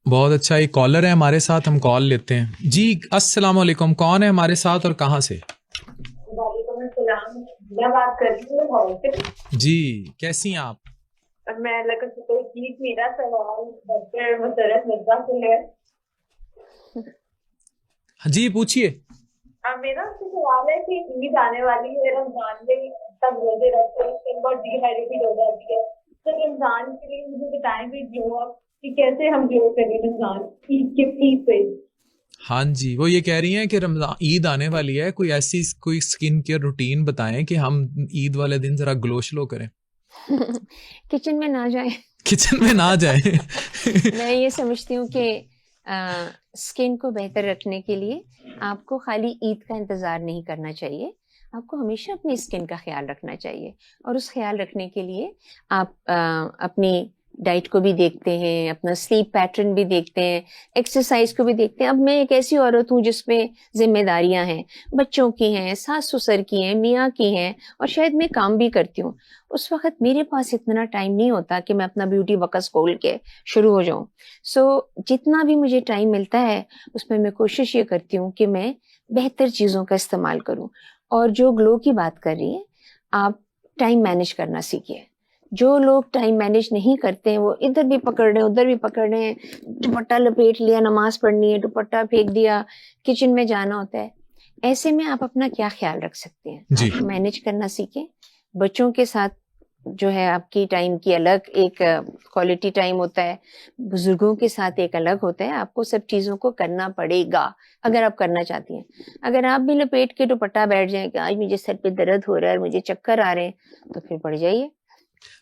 بہت اچھا. ایک کالر ہے ہمارے ساتھ, ہم کال لیتے ہیں. جی السلام علیکم, کون ہے ہمارے ساتھ اور کہاں سے؟ وعلیکم السلام, میں بات کر رہی ہوں. جی کیسی ہیں آپ؟ میں اللہ کا شکر ٹھیک. میرا سوال ڈاکٹر مسرت مرزا سے ہے. جی پوچھیے. میرا سوال ہے کہ عید آنے والی ہے, رمضان میں سب روزے رکھتے ہیں, بہت ڈی ہائیڈریٹڈ ہو جاتی ہے, تو رمضان کے لیے مجھے بتائیں بھی گلو اپ کہ کیسے ہم گلو کریں رمضان عید پہ. ہاں جی، وہ یہ کہہ رہی ہیں کہ رمضان عید آنے والی ہے، کوئی ایسی کوئی اسکن کیئر روٹین بتائیں کہ ہم عید والے دن ذرا گلو شلو کریں. کچن میں نہ جائیں. کچن میں نہ جائیں. میں یہ سمجھتی ہوں کہ اسکن کو بہتر رکھنے کے لیے آپ کو خالی عید کا انتظار نہیں کرنا چاہیے، آپ کو ہمیشہ اپنی اسکن کا خیال رکھنا چاہیے. اور اس خیال رکھنے کے لیے آپ اپنی ڈائٹ کو بھی دیکھتے ہیں، اپنا سلیپ پیٹرن بھی دیکھتے ہیں، ایکسرسائز کو بھی دیکھتے ہیں. اب میں ایک ایسی عورت ہوں جس میں ذمہ داریاں ہیں، بچوں کی ہیں، ساس سسر کی ہیں، میاں کی ہیں، اور شاید میں کام بھی کرتی ہوں. اس وقت میرے پاس اتنا ٹائم نہیں ہوتا کہ میں اپنا بیوٹی بکس کھول کے شروع ہو جاؤں. سو جتنا بھی مجھے ٹائم ملتا ہے اس میں کوشش یہ کرتی ہوں کہ میں بہتر چیزوں کا استعمال کروں. اور جو گلو کی بات کر رہی ہیں، آپ ٹائم مینیج کرنا سیکھیے. جو لوگ ٹائم مینیج نہیں کرتے ہیں وہ ادھر بھی پکڑ رہے ہیں ادھر بھی پکڑ رہے ہیں، دوپٹہ لپیٹ لیا، نماز پڑھنی ہے، دوپٹہ پھینک دیا، کچن میں جانا ہوتا ہے. ایسے میں آپ اپنا کیا خیال رکھ سکتے ہیں؟ جی. آپ مینیج کرنا سیکھیں. بچوں کے ساتھ جو ہے آپ کی ٹائم کی الگ ایک کوالٹی ٹائم ہوتا ہے، بزرگوں کے ساتھ ایک الگ ہوتا ہے. آپ کو سب چیزوں کو کرنا پڑے گا اگر آپ کرنا چاہتی ہیں. اگر آپ بھی لپیٹ کے دوپٹہ بیٹھ جائیں کہ آج مجھے سر پہ درد ہو رہا ہے اور مجھے چکر آ رہے ہیں، تو پھر پڑ جائیے.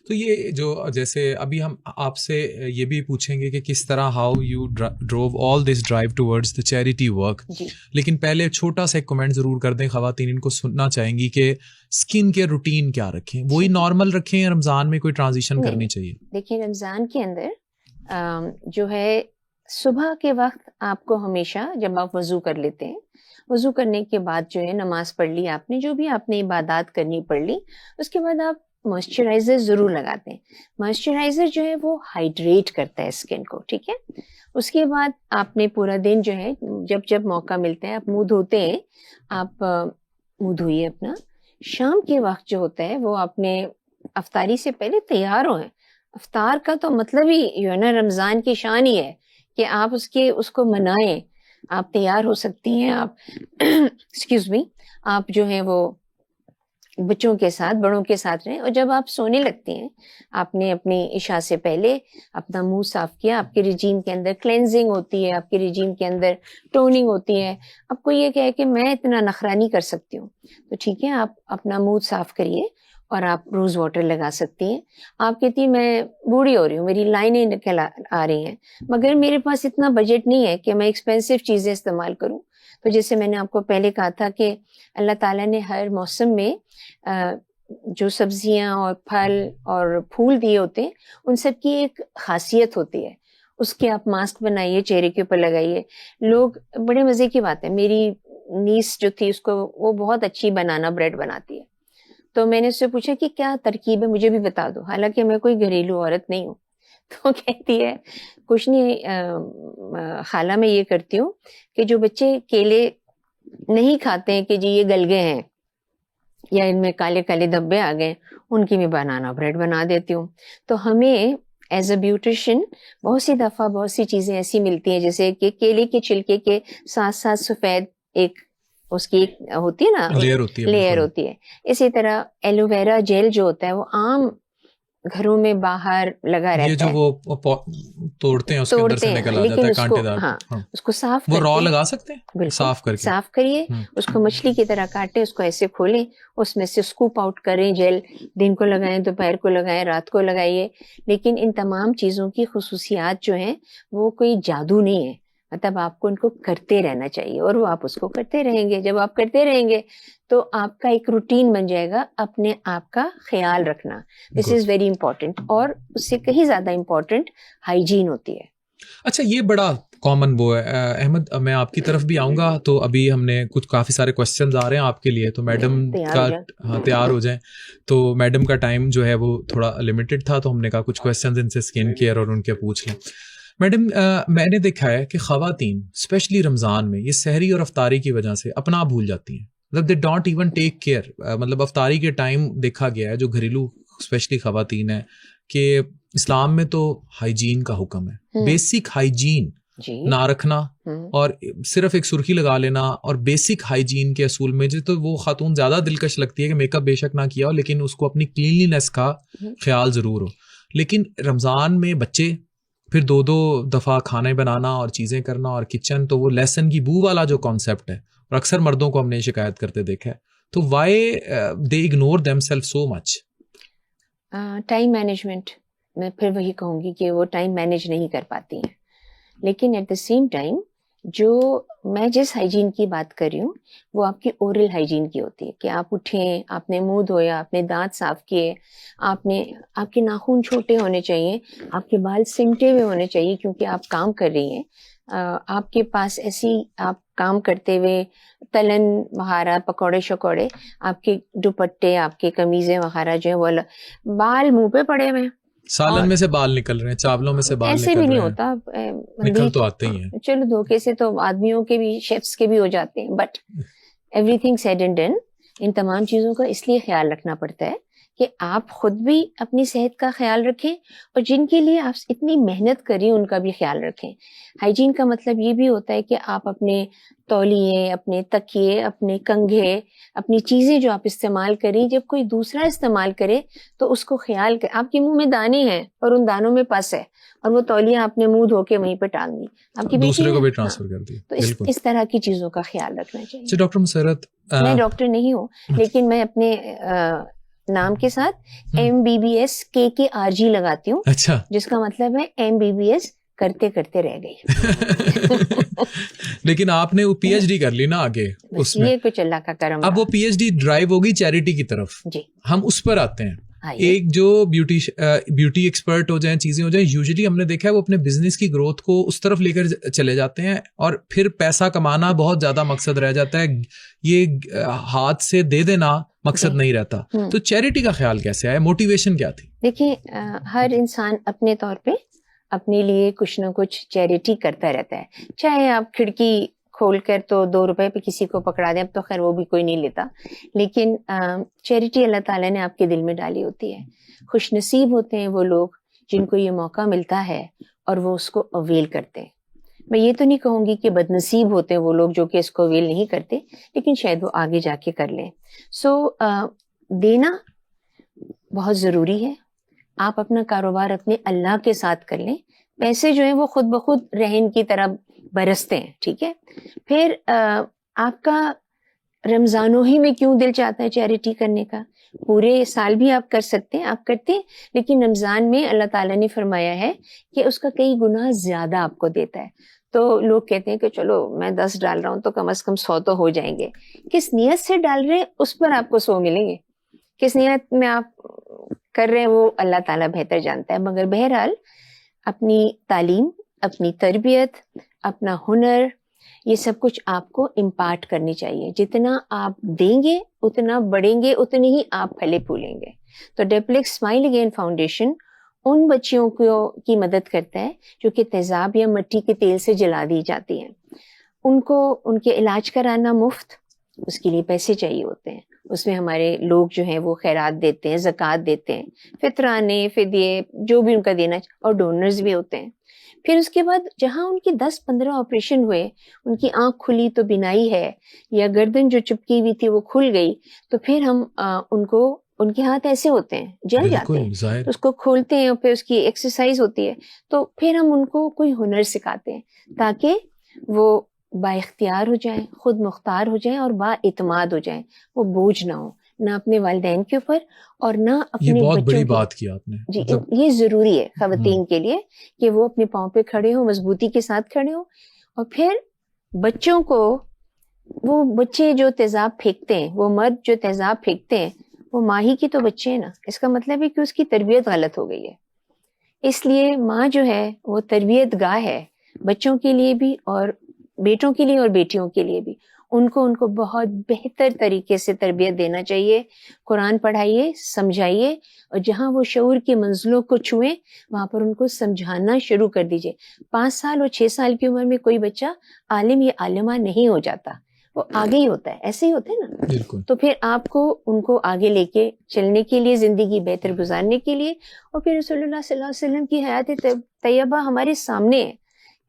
تو یہ جو جیسے ابھی ہم آپ سے یہ بھی پوچھیں گے کہ کس طرح how you drove all this drive towards the charity work, لیکن پہلے چھوٹا سا ایک کمنٹ ضرور کر دیں. خواتین ان کو سننا چاہیں گی کہ اسکن کیئر روٹین کیا رکھیں، وہی نارمل رکھیں یا رمضان میں کوئی ٹرانزیشن کرنی چاہیے؟ دیکھیں رمضان کے اندر جو ہے صبح کے وقت آپ کو ہمیشہ جب آپ وضو کر لیتے ہیں، وضو کرنے کے بعد جو ہے نماز پڑھ لی آپ نے، جو بھی آپ نے عبادات کرنی پڑھ لی، اس کے بعد آپ موئسچرائزر ضرور لگاتے ہیں. موئسچرائزر جو ہے وہ ہائیڈریٹ کرتا ہے اسکن کو، ٹھیک ہے. اس کے بعد آپ نے پورا دن جو ہے جب موقع ملتا ہے آپ منہ دھوتے ہیں، آپ منہ دھوئیے اپنا. شام کے وقت جو ہوتا ہے وہ آپ نے افطاری سے پہلے تیار ہوئے. افطار کا تو مطلب ہی جو ہے نا رمضان کی شان ہی ہے کہ آپ اس کو منائیں. آپ تیار ہو سکتی ہیں، آپ ایکسکیوز می، آپ جو ہے وہ بچوں کے ساتھ بڑوں کے ساتھ رہیں. اور جب آپ سونے لگتے ہیں آپ نے اپنی عشاء سے پہلے اپنا منہ صاف کیا. آپ کے رجیم کے اندر کلینزنگ ہوتی ہے، آپ کے رجیم کے اندر ٹوننگ ہوتی ہے. آپ کو یہ کہے کہ میں اتنا نخرہ نہیں کر سکتی ہوں، تو ٹھیک ہے آپ اپنا منہ صاف کریے اور آپ روز واٹر لگا سکتی ہیں. آپ کہتی ہیں میں بوڑھی ہو رہی ہوں، میری لائنیں نکل آ رہی ہیں، مگر میرے پاس اتنا بجٹ نہیں ہے کہ میں ایکسپینسو چیزیں استعمال کروں. تو جیسے میں نے آپ کو پہلے کہا تھا کہ اللہ تعالیٰ نے ہر موسم میں جو سبزیاں اور پھل اور پھول دیے ہوتے ہیں ان سب کی ایک خاصیت ہوتی ہے. اس کے آپ ماسک بنائیے، چہرے کے اوپر لگائیے. لوگ بڑے مزے کی بات ہے، میری نیس جو تھی اس کو وہ بہت اچھی بنانا بریڈ بناتی ہے. تو میں نے اس سے پوچھا کہ کیا ترکیب ہے مجھے بھی بتا دو، حالانکہ میں کوئی گھریلو عورت نہیں ہوں. تو کہتی ہے کچھ نہیں خالہ، میں یہ کرتی ہوں کہ جو بچے کیلے نہیں کھاتے ہیں کہ جی یہ گل گئے ہیں یا ان میں کالے کالے دھبے آ گئے، ان کی میں بنانا بریڈ بنا دیتی ہوں. تو ہمیں ایز اے بیوٹیشین بہت سی دفعہ بہت سی چیزیں ایسی ملتی ہیں، جیسے کہ کیلے کے چھلکے کے ساتھ ساتھ سفید ایک اس کی ایک ہوتی ہے نا لیئر ہوتی ہے. اسی طرح ایلو ویرا جیل جو ہوتا ہے وہ عام گھروں میں باہر لگا رہتا ہے، یہ جو وہ توڑتے ہیں اس کے اندر سے نکل آ جاتا ہے کانٹے دار. ہاں اس کو صاف وہ را لگا سکتے ہیں، صاف کر کے صاف کریے اس کو، مچھلی کی طرح کاٹیں، اس کو ایسے کھولیں، اس میں سے اسکوپ آؤٹ کریں جیل. دن کو لگائیں، دوپہر کو لگائیں، رات کو لگائیے. لیکن ان تمام چیزوں کی خصوصیات جو ہیں وہ کوئی جادو نہیں ہے، مطلب آپ کو ان کو کرتے رہنا چاہیے اور وہ آپ اس کو کرتے رہیں گے. جب آپ کرتے رہیں گے تو آپ کا ایک روٹین بن جائے گا اپنے آپ کا خیال رکھنا. دس از ویری امپورٹنٹ. اور اس سے کہیں زیادہ امپورٹنٹ ہائیجین ہوتی ہے. اچھا یہ بڑا کامن وہ ہے. احمد میں آپ کی طرف بھی آؤں گا، تو ابھی ہم نے کافی سارے کوسچنز آ رہے ہیں آپ کے لیے، تو میڈم کا تیار ہو جائیں. تو میڈم کا ٹائم جو ہے وہ تھوڑا لمیٹڈ تھا، تو ہم نے کہا کچھ کوسچنز ان سے اسکن کیئر اور ان کے پوچھ لیں. میڈم میں نے دیکھا ہے کہ خواتین اسپیشلی رمضان میں یہ سحری اور افطاری کی وجہ سے اپنا بھول جاتی ہیں، مطلب they don't even take care. مطلب افطاری کے ٹائم دیکھا گیا ہے جو گھریلو اسپیشلی خواتین ہیں کہ اسلام میں تو ہائیجین کا حکم ہے، بیسک ہائیجین نہ رکھنا اور صرف ایک سرخی لگا لینا، اور بیسک ہائیجین کے اصول میں جو تو وہ خاتون زیادہ دلکش لگتی ہے کہ میک اپ بے شک نہ کیا ہو لیکن اس کو اپنی کلینلینس کا خیال ضرور ہو. لیکن رمضان میں بچے پھر 2 دفعہ کھانے بنانا اور چیزیں کرنا اور کچن، تو وہ لہسن کی بو والا جو کانسیپٹ ہے، اور اکثر مردوں کو ہم نے شکایت کرتے دیکھا ہے، تو why they ignore them self so much? Time management, میں پھر وہی کہوں گی کہ وہ ٹائم مینیج نہیں کر پاتی ہیں. لیکن ایٹ دا سیم ٹائم جو میں جس ہائیجین کی بات کر رہی ہوں وہ آپ کی اورل ہائیجین کی ہوتی ہے کہ آپ اٹھیں، آپ نے منہ دھویا، آپ نے دانت صاف کیے، آپ کے ناخن چھوٹے ہونے چاہیے، آپ کے بال سمٹے ہوئے ہونے چاہیے کیونکہ آپ کام کر رہی ہیں. آپ کے پاس ایسی آپ کام کرتے ہوئے تلن وغیرہ، پکوڑے شکوڑے، آپ کے دوپٹے، آپ کے قمیضیں وغیرہ جو ہیں وہ بال منہ پہ پڑے ہوئے ہیں، سالن میں سے بال نکل رہے ہیں، چاولوں میں سے بال ایسے نکل بھی نہیں رہے ہوتا. ہیں، نکل تو آتے ہی ہیں. چلو دھوکے سے تو آدمیوں کے بھی، شیفس کے بھی ہو جاتے ہیں، but everything said and done, ان تمام چیزوں کا اس لیے خیال رکھنا پڑتا ہے کہ آپ خود بھی اپنی صحت کا خیال رکھیں اور جن کے لیے آپ اتنی محنت کریں ان کا بھی خیال رکھیں. ہائیجین کا مطلب یہ بھی ہوتا ہے کہ آپ اپنے تولیے، اپنے تکیے، اپنے کنگھے، اپنی چیزیں جو آپ استعمال کریں، جب کوئی دوسرا استعمال کرے تو اس کو خیال کریں. آپ کے منہ میں دانے ہیں اور ان دانوں میں پس ہے اور وہ تولیہ آپ نے منہ دھو کے وہیں پہ ٹانگ دی، آپ کی دوسرے کو بھی بیٹی ٹرانسفر کر دی. تو اس طرح کی چیزوں کا خیال رکھنا چاہیے. ڈاکٹر مسرت، میں ڈاکٹر نہیں ہوں لیکن میں اپنے نام کے ساتھ MBBS KKRG لگاتی ہوں، اچھا، جس کا مطلب ہے MBBS کرتے کرتے رہ گئی. لیکن آپ نے وہ PhD کر لی نا آگے اس میں، یہ کچھ اللہ کا کرم. اب وہ PhD ڈرائیو ہوگی چیریٹی کی طرف. جی، ہم اس پر آتے ہیں. ایک جو بیوٹی ایکسپرٹ ہو جائیں، چیزیں ہو جائیں، یوزلی ہم نے دیکھا ہے وہ اپنے بزنس کی گروتھ کو اس طرف لے کر چلے جاتے ہیں اور پھر پیسہ کمانا بہت زیادہ مقصد رہ جاتا ہے، یہ ہاتھ سے دے دینا مقصد نہیں رہتا. تو چیریٹی کا خیال کیسے آیا؟ موٹیویشن کیا تھی؟ دیکھیں، ہر انسان اپنے طور پہ اپنے لیے کچھ نہ کچھ چیریٹی کرتا رہتا ہے. چاہے آپ کھڑکی کھول کر تو 2 روپے پہ کسی کو پکڑا دیں، اب تو خیر وہ بھی کوئی نہیں لیتا، لیکن چیریٹی اللہ تعالیٰ نے آپ کے دل میں ڈالی ہوتی ہے. خوش نصیب ہوتے ہیں وہ لوگ جن کو یہ موقع ملتا ہے اور وہ اس کو اویل کرتے ہیں. میں یہ تو نہیں کہوں گی کہ بد نصیب ہوتے ہیں وہ لوگ جو کہ اس کو اویل نہیں کرتے، لیکن شاید وہ آگے جا کے کر لیں. دینا بہت ضروری ہے. آپ اپنا کاروبار اپنے اللہ کے ساتھ کر لیں، پیسے جو ہیں وہ خود بخود رہن کی طرح برستے ہیں، ٹھیک ہے. پھر آپ کا رمضانوں ہی میں کیوں دل چاہتا ہے چیریٹی کرنے کا؟ پورے سال بھی آپ کر سکتے ہیں، آپ کرتے ہیں، لیکن رمضان میں اللہ تعالیٰ نے فرمایا ہے کہ اس کا کئی گنا زیادہ آپ کو دیتا ہے. تو لوگ کہتے ہیں کہ چلو میں 10 ڈال رہا ہوں تو کم از کم 100 تو ہو جائیں گے. کس نیت سے ڈال رہے ہیں اس پر آپ کو 100 ملیں گے. کس نیت میں آپ کر رہے ہیں وہ اللہ تعالیٰ بہتر جانتا ہے. مگر بہرحال اپنی تعلیم، اپنی تربیت، اپنا ہنر، یہ سب کچھ آپ کو امپارٹ کرنی چاہیے. جتنا آپ دیں گے اتنا بڑھیں گے، اتنے ہی آپ پھلے پھولیں گے. تو ڈیپلیکس اسمائل اگین فاؤنڈیشن ان بچیوں کی مدد کرتا ہے جو کہ تیزاب یا مٹی کے تیل سے جلا دی جاتی ہیں. ان کے علاج کرانا مفت، اس کے لیے پیسے چاہیے ہوتے ہیں. اس میں ہمارے لوگ جو ہیں وہ خیرات دیتے ہیں، زکوٰۃ دیتے ہیں، فطرانے، فدیے، جو بھی ان کا دینا، اور ڈونرز بھی ہوتے ہیں. پھر اس کے بعد جہاں ان کی 10-15 آپریشن ہوئے، ان کی آنکھ کھلی تو بینائی ہے، یا گردن جو چپکی ہوئی تھی وہ کھل گئی، تو پھر ہم ان کے ہاتھ ایسے ہوتے ہیں، جل جاتے ہیں، اس کو کھولتے ہیں اور پھر اس کی ایکسرسائز ہوتی ہے. تو پھر ہم ان کو کوئی ہنر سکھاتے ہیں تاکہ وہ با اختیار ہو جائیں، خود مختار ہو جائیں اور با اعتماد ہو جائیں. وہ بوجھ نہ ہو، نہ اپنے والدین کے اوپر اور نہ اپنے یہ بہت بچوں بڑی کے. بات کی آپ نے. جی، یہ ضروری ہے خواتین کے لیے کہ وہ اپنے پاؤں پہ کھڑے ہوں، مضبوطی کے ساتھ کھڑے ہوں. اور پھر بچوں کو، وہ بچے جو تیزاب پھینکتے ہیں، وہ مرد جو تیزاب پھینکتے ہیں، وہ ماں ہی کی تو بچے ہیں نا. اس کا مطلب ہے کہ اس کی تربیت غلط ہو گئی ہے. اس لیے ماں جو ہے وہ تربیت گاہ ہے بچوں کے لیے بھی، اور بیٹوں کے لیے اور بیٹیوں کے لیے بھی. ان کو بہت بہتر طریقے سے تربیت دینا چاہیے. قرآن پڑھائیے، سمجھائیے، اور جہاں وہ شعور کی منزلوں کو چھوئیں وہاں پر ان کو سمجھانا شروع کر دیجیے. 5 سال اور 6 سال کی عمر میں کوئی بچہ عالم یا عالمہ نہیں ہو جاتا، وہ آگے ہی ہوتا ہے. ایسے ہی ہوتا ہے نا. بالکل. تو پھر آپ کو ان کو آگے لے کے چلنے کے لیے، زندگی بہتر گزارنے کے لیے، اور پھر رسول اللہ صلی اللہ علیہ وسلم کی حیات طیبہ ہمارے سامنے ہے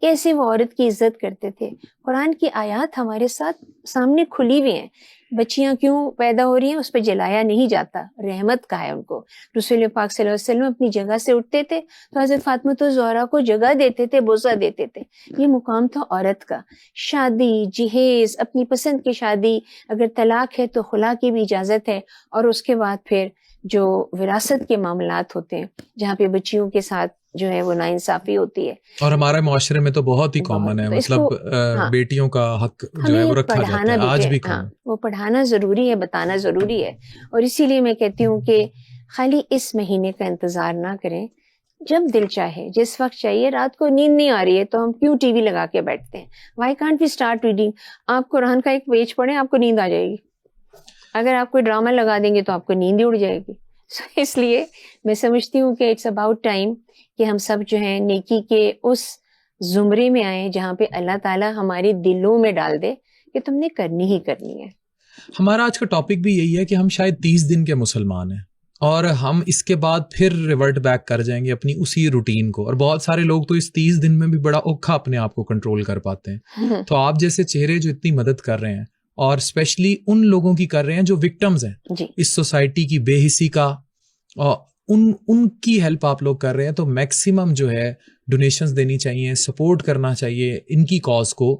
کیسے وہ عورت کی عزت کرتے تھے. قرآن کی آیات ہمارے ساتھ سامنے کھلی ہوئی ہیں. بچیاں کیوں پیدا ہو رہی ہیں اس پہ جلایا نہیں جاتا, رحمت کا ہے ان کو. رسول پاک صلی اللہ علیہ وسلم اپنی جگہ سے اٹھتے تھے تو حضرت فاطمہ الزہرا کو جگہ دیتے تھے, بوسہ دیتے تھے. یہ مقام تھا عورت کا. شادی, جہیز, اپنی پسند کی شادی, اگر طلاق ہے تو خلا کی بھی اجازت ہے, اور اس کے بعد پھر جو وراثت کے معاملات ہوتے ہیں جہاں پہ بچیوں کے ساتھ جو ہے وہ ناانصافی ہوتی ہے. اور ہمارے معاشرے میں تو بہت ہی کامن ہے, تو اس مطلب کو بیٹیوں کا حق جو ہے وہ رکھا جاتا ہے آج بھی. وہ پڑھانا ضروری ہے, بتانا ضروری ہے. اور اسی لیے میں کہتی ہوں کہ خالی اس مہینے کا انتظار نہ کریں, جب دل چاہے, جس وقت چاہیے. رات کو نیند نہیں آ رہی ہے تو ہم کیوں ٹی وی لگا کے بیٹھتے ہیں؟ Why can't we start reading? آپ قرآن کا ایک پیج پڑھیں, آپ کو نیند آ جائے گی. اگر آپ کوئی ڈرامہ لگا دیں گے تو آپ کو نیند ہی اڑ جائے گی. اس لیے میں سمجھتی ہوں کہ اٹس اباؤٹ ٹائم کہ ہم سب جو ہیں نیکی کے اس زمرے میں آئیں جہاں پہ اللہ تعالیٰ ہمارے دلوں میں ڈال دے کہ تم نے کرنی ہی کرنی ہے. ہمارا آج کا ٹاپک بھی یہی ہے کہ ہم شاید 30 دن کے مسلمان ہیں اور ہم اس کے بعد پھر ریورٹ بیک کر جائیں گے اپنی اسی روٹین کو. اور بہت سارے لوگ تو اس 30 دن میں بھی بڑا اوکھا اپنے آپ کو کنٹرول کر پاتے ہیں. تو آپ جیسے چہرے جو اتنی مدد کر رہے ہیں, اور اسپیشلی ان لوگوں کی کر رہے ہیں جو وکٹمز ہیں جی. اس سوسائٹی کی بے حسی کا, اور ان کی ہیلپ آپ لوگ کر رہے ہیں, تو میکسیمم جو ہے ڈونیشنز دینی چاہیے, سپورٹ کرنا چاہیے ان کی کاز کو.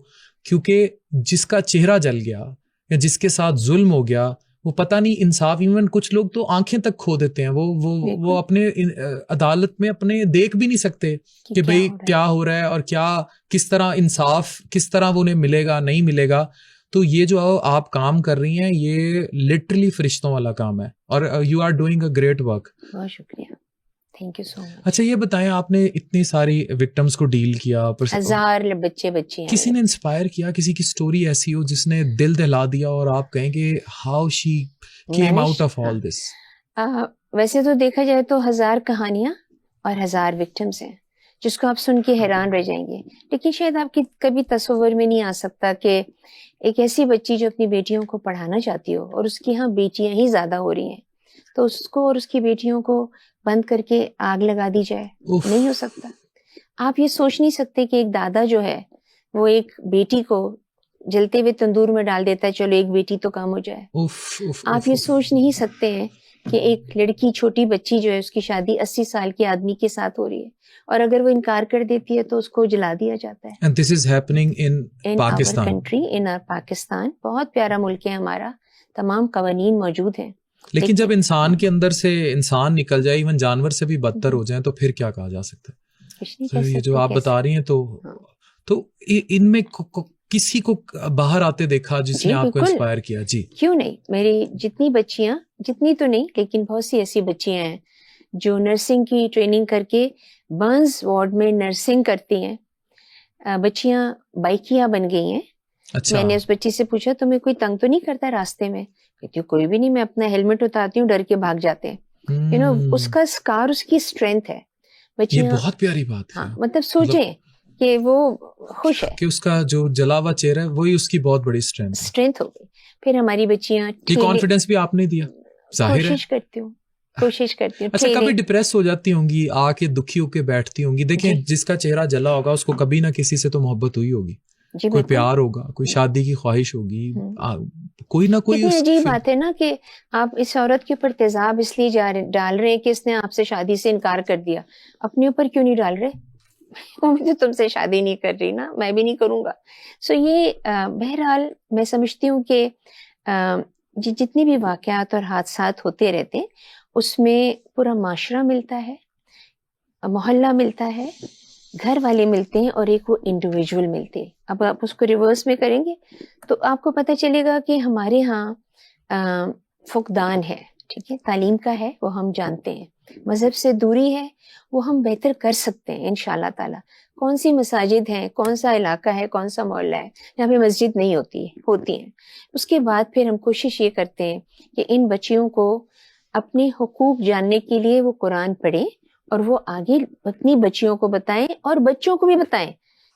کیونکہ جس کا چہرہ جل گیا یا جس کے ساتھ ظلم ہو گیا, وہ پتہ نہیں انصاف, ایون کچھ لوگ تو آنکھیں تک کھو دیتے ہیں, وہ اپنے عدالت میں اپنے دیکھ بھی نہیں سکتے کہ بھئی کیا ہو رہا ہے اور کیا کس طرح انصاف کس طرح وہ انہیں ملے گا نہیں ملے گا. تو یہ جو آپ کام کر رہی ہیں یہ لٹرلی فرشتوں والا کام ہے, اور you are doing a great work. بہت شکریہ, تھینک یو سو مچ. اچھا یہ بتائیں, آپ نے اتنی ساری وکٹمز کو ڈیل کیا, 1000 بچے ہیں. کسی نے انسپائر کیا, کسی کی سٹوری ایسی ہو جس نے دل دہلا دیا اور آپ کہیں کہ how she came out of all this? ویسے تو دیکھا جائے تو 1000 کہانیاں اور 1000 وکٹمز ہیں جس کو آپ سن کے حیران رہ جائیں گے. لیکن شاید آپ کی کبھی تصور میں نہیں آ سکتا کہ ایک ایسی بچی جو اپنی بیٹیوں کو پڑھانا چاہتی ہو اور اس کی ہاں بیٹیاں ہی زیادہ ہو رہی ہیں, تو اس کو اور اس کی بیٹیوں کو بند کر کے آگ لگا دی جائے. نہیں ہو سکتا. آپ یہ سوچ نہیں سکتے کہ ایک دادا جو ہے وہ ایک بیٹی کو جلتے ہوئے تندور میں ڈال دیتا ہے, چلو ایک بیٹی تو کم ہو جائے. آپ یہ سوچ نہیں سکتے ہیں کہ ایک لڑکی چھوٹی بچی جو ہے اس کی شادی 80 سال کے آدمی کے ساتھ ہو رہی ہے, اور اگر وہ انکار کر دیتی ہے تو اس کو جلا دیا جاتا ہے. And this is happening in Pakistan. our country, in our Pakistan. بہت پیارا ملک ہے ہمارا, تمام قوانین موجود ہیں. لیکن جب انسان کے اندر سے انسان نکل جائے, ایون جانور سے بھی بدتر ہو جائیں, تو پھر کیا کہا جا سکتا ہے؟ یہ جو آپ بتا رہی ہیں تو ان میں کسی کو باہر آتے دیکھا جس نے آپ کو انسپائر کیا؟ جی کیوں نہیں. میری جتنی بچیاں, جتنی تو نہیں لیکن بہت سی ایسی بچیاں ہیں جو نرسنگ کی ٹریننگ کر کے برنز وارڈ میں نرسنگ کرتی ہیں. بچیاں بائکیاں بن گئی ہیں. میں نے اس بچی سے پوچھا تمہیں کوئی تنگ تو نہیں کرتا راستے میں؟ کہتی ہوں کوئی بھی نہیں, میں اپنا ہیلمٹ اتارتی ہوں, ڈر کے بھاگ جاتے ہیں. اس کا اسکار اس کی اسٹرینتھ ہے. یہ بہت پیاری بات ہے. مطلب سوچیں کہ وہ خوش ہے کہ اس کا جو جلا ہوا چہرہ ہے وہی اس کی بہت بڑی اسٹرینتھ ہو گئی. پھر ہماری بچیاں, یہ کانفیڈنس بھی آپ نے دیا, ظاہر ہے. کوشش کرتی ہوں. اچھا کبھی ڈپریس ہو جاتی ہوں گی, آ کے دکھی ہو کے بیٹھتی ہوں گی. دیکھیں جس کا چہرہ جلا ہوگا اس کو کبھی نہ کسی سے تو محبت ہوئی ہوگی, کوئی پیار ہوگا, کوئی شادی کی خواہش ہوگی, کوئی نہ کوئی. عجیب بات ہے نا کہ آپ اس عورت کے اوپر تیزاب اس لیے ڈال رہے ہیں کہ اس نے آپ سے شادی سے انکار کر دیا, اپنے اوپر کیوں نہیں ڈال رہے؟ وہ بھی تو تم سے شادی نہیں کر رہی نا, میں بھی نہیں کروں گا. سو یہ بہرحال میں سمجھتی ہوں کہ جتنی بھی واقعات اور حادثات ہوتے رہتے اس میں پورا معاشرہ ملتا ہے, محلہ ملتا ہے, گھر والے ملتے ہیں, اور ایک وہ انڈیویجول ملتے ہیں. اب آپ اس کو ریورس میں کریں گے تو آپ کو پتہ چلے گا کہ ہمارے ہاں فقدان ہے, ٹھیک ہے, تعلیم کا ہے وہ ہم جانتے ہیں, مذہب سے دوری ہے وہ ہم بہتر کر سکتے ہیں انشاءاللہ تعالیٰ. کون سی مساجد ہیں, کون سا علاقہ ہے, کون سا محلہ ہے جہاں پہ مسجد نہیں ہوتی ہیں. اس کے بعد پھر ہم کوشش یہ کرتے ہیں کہ ان بچیوں کو اپنے حقوق جاننے کے لیے وہ قرآن پڑھیں, اور وہ آگے اپنی بچیوں کو بتائیں اور بچوں کو بھی بتائیں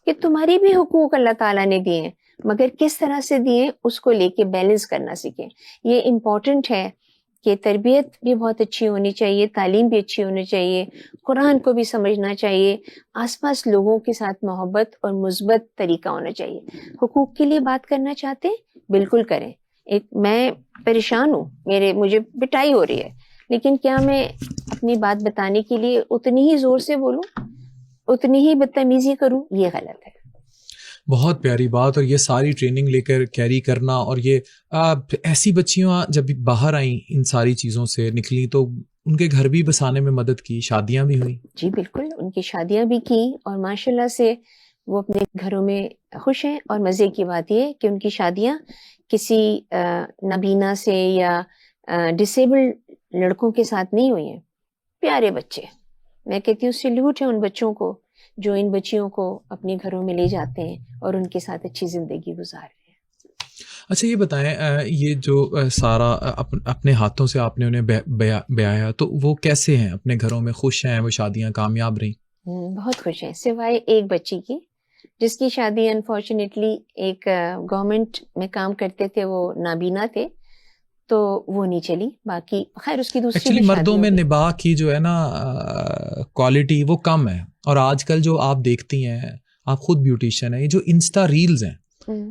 کہ تمہاری بھی حقوق اللہ تعالیٰ نے دیے ہیں, مگر کس طرح سے دیے اس کو لے کے بیلنس کرنا سیکھیں. یہ امپورٹنٹ ہے کہ تربیت بھی بہت اچھی ہونی چاہیے, تعلیم بھی اچھی ہونی چاہیے, قرآن کو بھی سمجھنا چاہیے, آس پاس لوگوں کے ساتھ محبت اور مثبت طریقہ ہونا چاہیے. حقوق کے لیے بات کرنا چاہتے ہیں بالکل کریں. میں پریشان ہوں, مجھے پٹائی ہو رہی ہے, لیکن کیا میں اپنی بات بتانے کے لیے اتنی ہی زور سے بولوں, اتنی ہی بدتمیزی کروں؟ یہ غلط ہے. بہت پیاری بات. اور یہ ساری ٹریننگ لے کر کیری کرنا, اور یہ ایسی بچیاں جب باہر آئیں ان ساری چیزوں سے نکلیں تو ان کے گھر بھی بسانے میں مدد کی, شادیاں بھی ہوئی. جی بالکل, ان کی شادیاں بھی کی اور ماشاءاللہ سے وہ اپنے گھروں میں خوش ہیں. اور مزے کی بات یہ کہ ان کی شادیاں کسی نابینا سے یا ڈسیبلڈ لڑکوں کے ساتھ نہیں ہوئی ہیں. پیارے بچے, میں کہتی ہوں سیلیوٹ ہے ان بچوں کو جو ان بچیوں کو اپنے گھروں میں لے جاتے ہیں اور ان کے ساتھ اچھی زندگی گزار رہے ہیں. اچھا یہ بتائیں, یہ جو سارا اپنے ہاتھوں سے آپ نے انہیں بیایا, تو وہ کیسے ہیں اپنے گھروں میں؟ خوش ہیں وہ؟ شادیاں کامیاب رہیں؟ بہت خوش ہیں, سوائے ایک بچی کی جس کی شادی انفارچونیٹلی ایک گورنمنٹ میں کام کرتے تھے, وہ نابینا تھے تو وہ نہیں چلی. باقی خیر اس کی دوسری ایکچولی مردوں میں نباہ کی جو ہے نا کوالٹی وہ کم ہے. اور آج کل جو آپ دیکھتی ہیں, آپ خود بیوٹیشین ہیں, یہ جو انسٹا ریلز ہیں,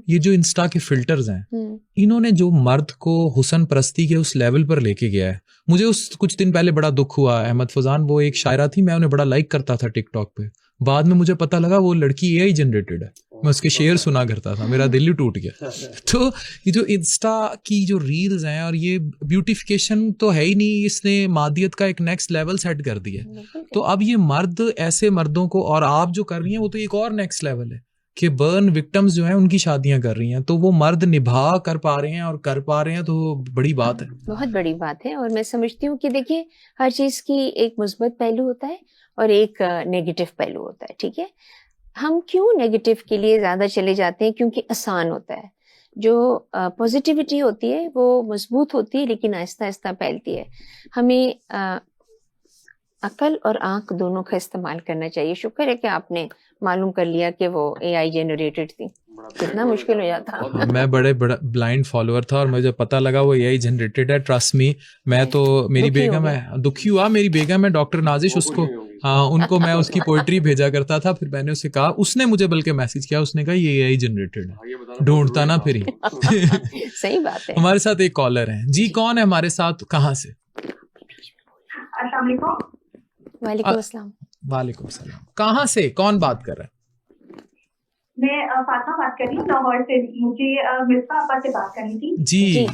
یہ جو انسٹا کے فلٹرز ہیں, انہوں نے جو مرد کو حسن پرستی کے اس لیول پر لے کے گیا ہے. مجھے اس کچھ دن پہلے بڑا دکھ ہوا. احمد فضان وہ ایک شاعرہ تھی, میں انہیں بڑا لائک کرتا تھا ٹک ٹاک پہ, بعد میں مجھے پتا لگا وہ لڑکی اے آئی جنریٹڈ ہے. میں اس کے شعر سنا کرتا تھا, میرا دل ہی ٹوٹ گیا. تو یہ جو انسٹا کی جو ریلز ہیں, اور یہ بیوٹیفیکیشن تو ہے ہی نہیں, اس نے مادیت کا ایک نیکسٹ لیول سیٹ کر دیا. تو اب یہ مرد ایسے مردوں کو, اور آپ جو کر رہی ہیں وہ تو ایک اور نیکسٹ لیول ہے کہ برن وکٹمز جو ہیں ان کی شادیاں کر رہی ہیں, تو وہ مرد نبھا کر پا رہے ہیں اور کر پا رہے ہیں, تو بڑی بات ہے, بہت بڑی بات ہے. اور میں سمجھتی ہوں کہ دیکھیے ہر چیز کی ایک مثبت پہلو ہوتا ہے اور ایک نیگیٹو پہلو ہوتا ہے. ٹھیک ہے, ہم کیوں نیگیٹو کے لیے زیادہ چلے جاتے ہیں؟ کیونکہ آسان ہوتا ہے. جو پازیٹیوٹی ہوتی ہے وہ مضبوط ہوتی ہے لیکن آہستہ آہستہ پھیلتی ہے. ہمیں عقل اور آنکھ دونوں کا استعمال کرنا چاہیے. شکر ہے کہ آپ نے معلوم کر لیا کہ وہ اے آئی جنریٹڈ تھی, کتنا مشکل ہو جاتا. میں بڑے بلائنڈ فالوور تھا, اور مجھے پتا لگا وہ اے آئی جنریٹڈ ہے. ٹرسٹ می, میں تو میری بیگم ہے, دکھی ہوا. میری بیگم ہے ڈاکٹر نازش, اس کو ہاں ان کو میں اس کی پوئٹری بھیجا کرتا تھا. پھر میں نے اسے کہا, اس نے مجھے بلکہ میسج کیا, اس نے کہا یہ اے آئی جنریٹڈ ہے, ڈھونڈتا نا پھر ہی. صحیح بات ہے. ہمارے ساتھ ایک کالر ہیں. جی کون ہے ہمارے ساتھ, کہاں سے؟ السلام علیکم. وعلیکم السلام. وعلیکم السلام. کہاں سے, کون بات کر رہا ہے؟ میں فاطمہ بات کر رہی ہوں لاہور سے. مجھے مصباح آپا سے بات کرنی تھی. جی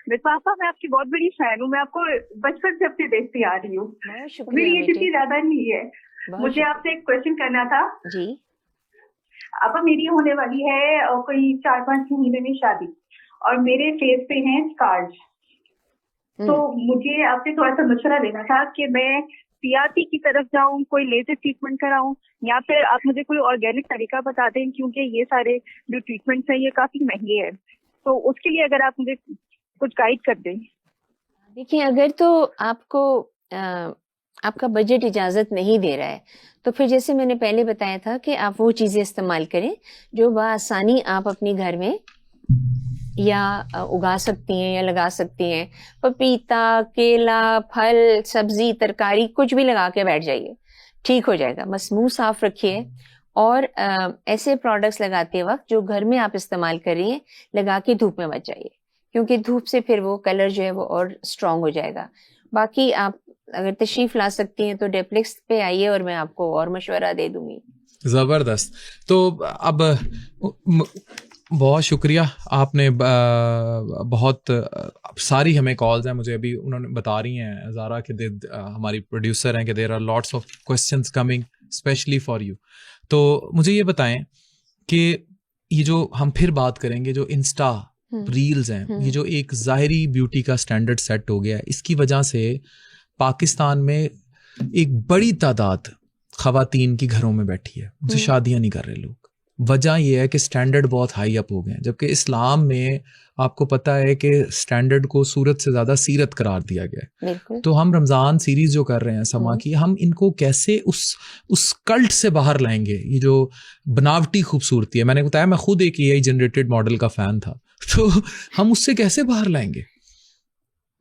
مصباح آپا, میں آپ کی بہت بڑی فین ہوں. میں آپ کو بچپن سے اپنے دیکھتی آ رہی ہوں. میری ایج اتنی زیادہ نہیں ہے. مجھے آپ سے ایک کوشچن کرنا تھا. جی آپا, میری ہونے والی ہے کوئی 4-5 مہینے میں شادی, اور میرے فیس پہ ہیں اسکارز. تو مجھے آپ سے تھوڑا سا مشورہ لینا تھا کہ میں پی آر پی کی طرف جاؤں, کوئی لیزر ٹریٹمنٹ کراؤں, یا پھر آپ مجھے کوئی آرگینک طریقہ بتا دیں, کیونکہ یہ سارے جو ٹریٹمنٹس ہیں یہ کافی مہنگے ہیں. تو اس کے لیے اگر آپ مجھے کچھ گائیڈ کر دیں. دیکھیں, اگر تو آپ کو آپ کا بجٹ اجازت نہیں دے رہا ہے تو پھر جیسے میں نے پہلے بتایا تھا کہ آپ وہ چیزیں استعمال کریں جو بآسانی آپ اپنے گھر میں یا اگا سکتی ہیں یا لگا سکتی ہیں. پپیتا, کیلا, پھل, سبزی, ترکاری, کچھ بھی لگا کے بیٹھ جائیے, ٹھیک ہو جائے گا. بس منہ صاف رکھیے, اور ایسے پروڈکٹس لگاتے وقت جو گھر میں آپ استعمال کر رہی ہیں لگا کے دھوپ میں مت جائیے, کیونکہ دھوپ سے پھر وہ کلر جو ہے وہ اور اسٹرانگ ہو جائے گا. باقی آپ اگر تشریف لا سکتی ہیں تو ڈیپلیکس پہ آئیے اور میں آپ کو اور مشورہ دے دوں گی. زبردست. تو اب بہت شکریہ, آپ نے بہت ساری ہمیں کالز ہیں, مجھے ابھی انہوں نے بتا رہی ہیں زارا کہ ہماری پروڈیوسر ہیں کہ there are lots of questions coming specially for you. تو مجھے یہ بتائیں کہ یہ جو ہم پھر بات کریں گے جو انسٹا ریلز ہیں, یہ جو ایک ظاہری بیوٹی کا سٹینڈرڈ سیٹ ہو گیا ہے, اس کی وجہ سے پاکستان میں ایک بڑی تعداد خواتین کی گھروں میں بیٹھی ہے, ان سے شادیاں نہیں کر رہے لوگ. وجہ یہ ہے کہ سٹینڈرڈ بہت ہائی اپ ہو گئے ہیں, جبکہ اسلام میں آپ کو پتہ ہے کہ سٹینڈرڈ کو صورت سے زیادہ سیرت قرار دیا گیا ہے. تو ہم رمضان سیریز جو کر رہے ہیں سما کی, ہم ان کو کیسے اس کلٹ سے باہر لائیں گے. یہ جو بناوٹی خوبصورتی ہے, میں نے بتایا میں خود ایک اے آئی جنریٹڈ ماڈل کا فین تھا, تو ہم اس سے کیسے باہر لائیں گے؟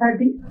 30,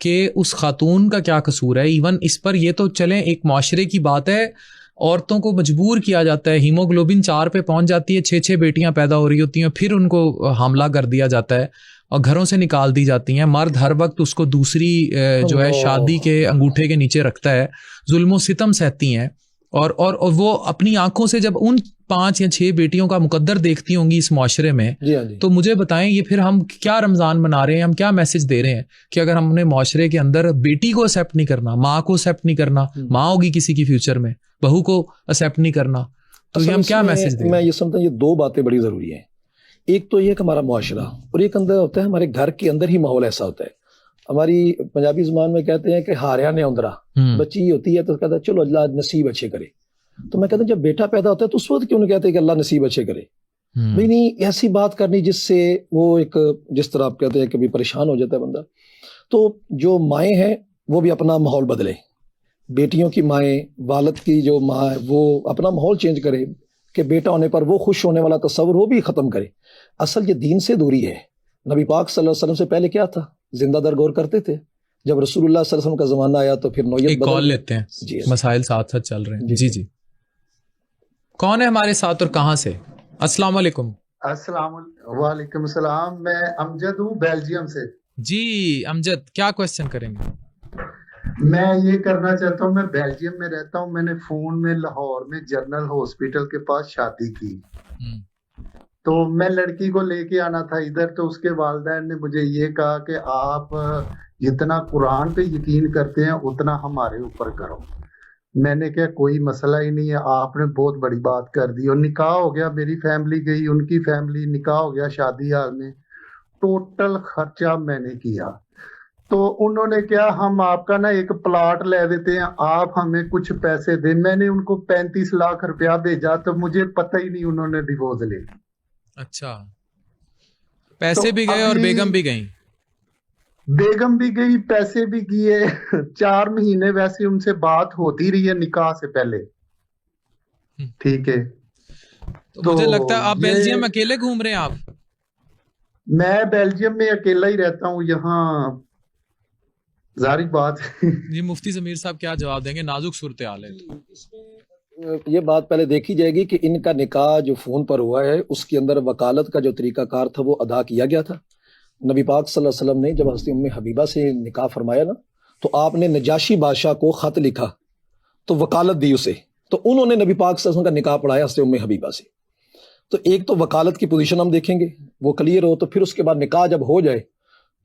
کہ اس خاتون کا کیا قصور ہے. ایون اس پر یہ تو چلیں ایک معاشرے کی بات ہے, عورتوں کو مجبور کیا جاتا ہے, ہیموگلوبن 4 پہ پہنچ جاتی ہے, 6 بیٹیاں پیدا ہو رہی ہوتی ہیں, پھر ان کو حاملہ کر دیا جاتا ہے اور گھروں سے نکال دی جاتی ہیں. مرد ہر وقت اس کو دوسری جو ہے شادی کے انگوٹھے کے نیچے رکھتا ہے, ظلم و ستم سہتی ہیں, اور وہ اپنی آنکھوں سے جب ان 5 یا 6 بیٹیوں کا مقدر دیکھتی ہوں گی اس معاشرے میں, تو مجھے بتائیں یہ پھر ہم کیا رمضان منا رہے ہیں, ہم کیا میسج دے رہے ہیں کہ اگر ہم نے معاشرے کے اندر بیٹی کو ایکسیپٹ نہیں کرنا, ماں کو ایکسیپٹ نہیں کرنا, ماں ہوگی کسی کی فیوچر میں, بہو کو ایکسیپٹ نہیں کرنا, تو یہ ہم کیا میسج دیں؟ میں یہ سمجھتا ہوں یہ 2 باتیں بڑی ضروری ہیں. ایک تو یہ کہ ہمارا معاشرہ, اور ایک اندر ہوتا ہے ہمارے گھر کے اندر ہی ماحول ایسا ہوتا ہے. ہماری پنجابی زبان میں کہتے ہیں کہ ہاریا نے اندرا, بچی ہوتی ہے تو کہتا ہے چلو اللہ نصیب اچھے کرے. تو میں کہتا ہوں جب بیٹا پیدا ہوتا ہے تو اس وقت کیوں نہیں کہتے کہ اللہ نصیب اچھے کرے؟ بھائی نہیں, ایسی بات کرنی جس سے وہ ایک, جس طرح آپ کہتے ہیں کبھی پریشان ہو جاتا ہے بندہ. تو جو مائیں ہیں وہ بھی اپنا ماحول بدلے, بیٹیوں کی مائیں, والد کی جو ماں ہے وہ اپنا ماحول چینج کرے کہ بیٹا ہونے پر وہ خوش ہونے والا تصور وہ بھی ختم کرے. اصل یہ دین سے دوری ہے. نبی پاک صلی اللہ علیہ وسلم سے پہلے کیا تھا, زندہ در غور کرتے تھے. جب رسول اللہ صلی اللہ علیہ وسلم کا زمانہ آیا تو پھر نوعیت بدل. کال لیتے ہیں, جی مسائل ساتھ ساتھ چل رہے ہیں. جی کون ہے ہمارے ساتھ اور کہاں سے؟ السلام علیکم. وعلیکم السلام, میں امجد ہوں بیلجیم سے. جی امجد, کیا کوشچن کریں گے؟ میں یہ کرنا چاہتا ہوں, میں بیلجیم میں رہتا ہوں, میں نے فون میں لاہور میں جنرل ہاسپٹل کے پاس شادی کی, تو میں لڑکی کو لے کے آنا تھا ادھر, تو اس کے والدین نے مجھے یہ کہا کہ آپ جتنا قرآن پہ یقین کرتے ہیں اتنا ہمارے اوپر کرو. میں نے کہا کوئی مسئلہ ہی نہیں ہے, آپ نے بہت بڑی بات کر دی. اور نکاح ہو گیا, میری فیملی گئی, ان کی فیملی, نکاح ہو گیا شادی حال میں. ٹوٹل خرچہ میں نے کیا. تو انہوں نے کیا ہم آپ کا نا ایک پلاٹ لے دیتے ہیں, آپ ہمیں کچھ پیسے دیں. میں نے ان کو 35 لاکھ روپیہ بھیجا, تو مجھے پتہ ہی نہیں انہوں نے ڈیوورس لے لی. اچھا, پیسے بھی گئے اور بیگم بھی گئیں. بیگم بھی گئی, پیسے بھی کیے. 4 مہینے ویسے ان سے بات ہوتی رہی ہے نکاح سے پہلے, ٹھیک ہے. تو مجھے لگتا ہے آپ بیلجیم میں اکیلے گھوم رہے ہیں. آپ؟ میں بیلجیم میں اکیلا ہی رہتا ہوں یہاں, ظاہری بات. جی مفتی ضمیر صاحب کیا جواب دیں گے؟ نازک صورتحال ہے. یہ بات پہلے دیکھی جائے گی کہ ان کا نکاح جو فون پر ہوا ہے اس کے اندر وکالت کا جو طریقہ کار تھا وہ ادا کیا گیا تھا. نبی پاک صلی اللہ علیہ وسلم نے جب حضرت ام حبیبہ سے نکاح فرمایا نا, تو آپ نے نجاشی بادشاہ کو خط لکھا تو وکالت دی اسے, تو انہوں نے نبی پاک صلی اللہ علیہ وسلم کا نکاح پڑھایا حضرت ام حبیبہ سے. تو ایک تو وکالت کی پوزیشن ہم دیکھیں گے, وہ کلیئر ہو تو پھر اس کے بعد نکاح جب ہو جائے,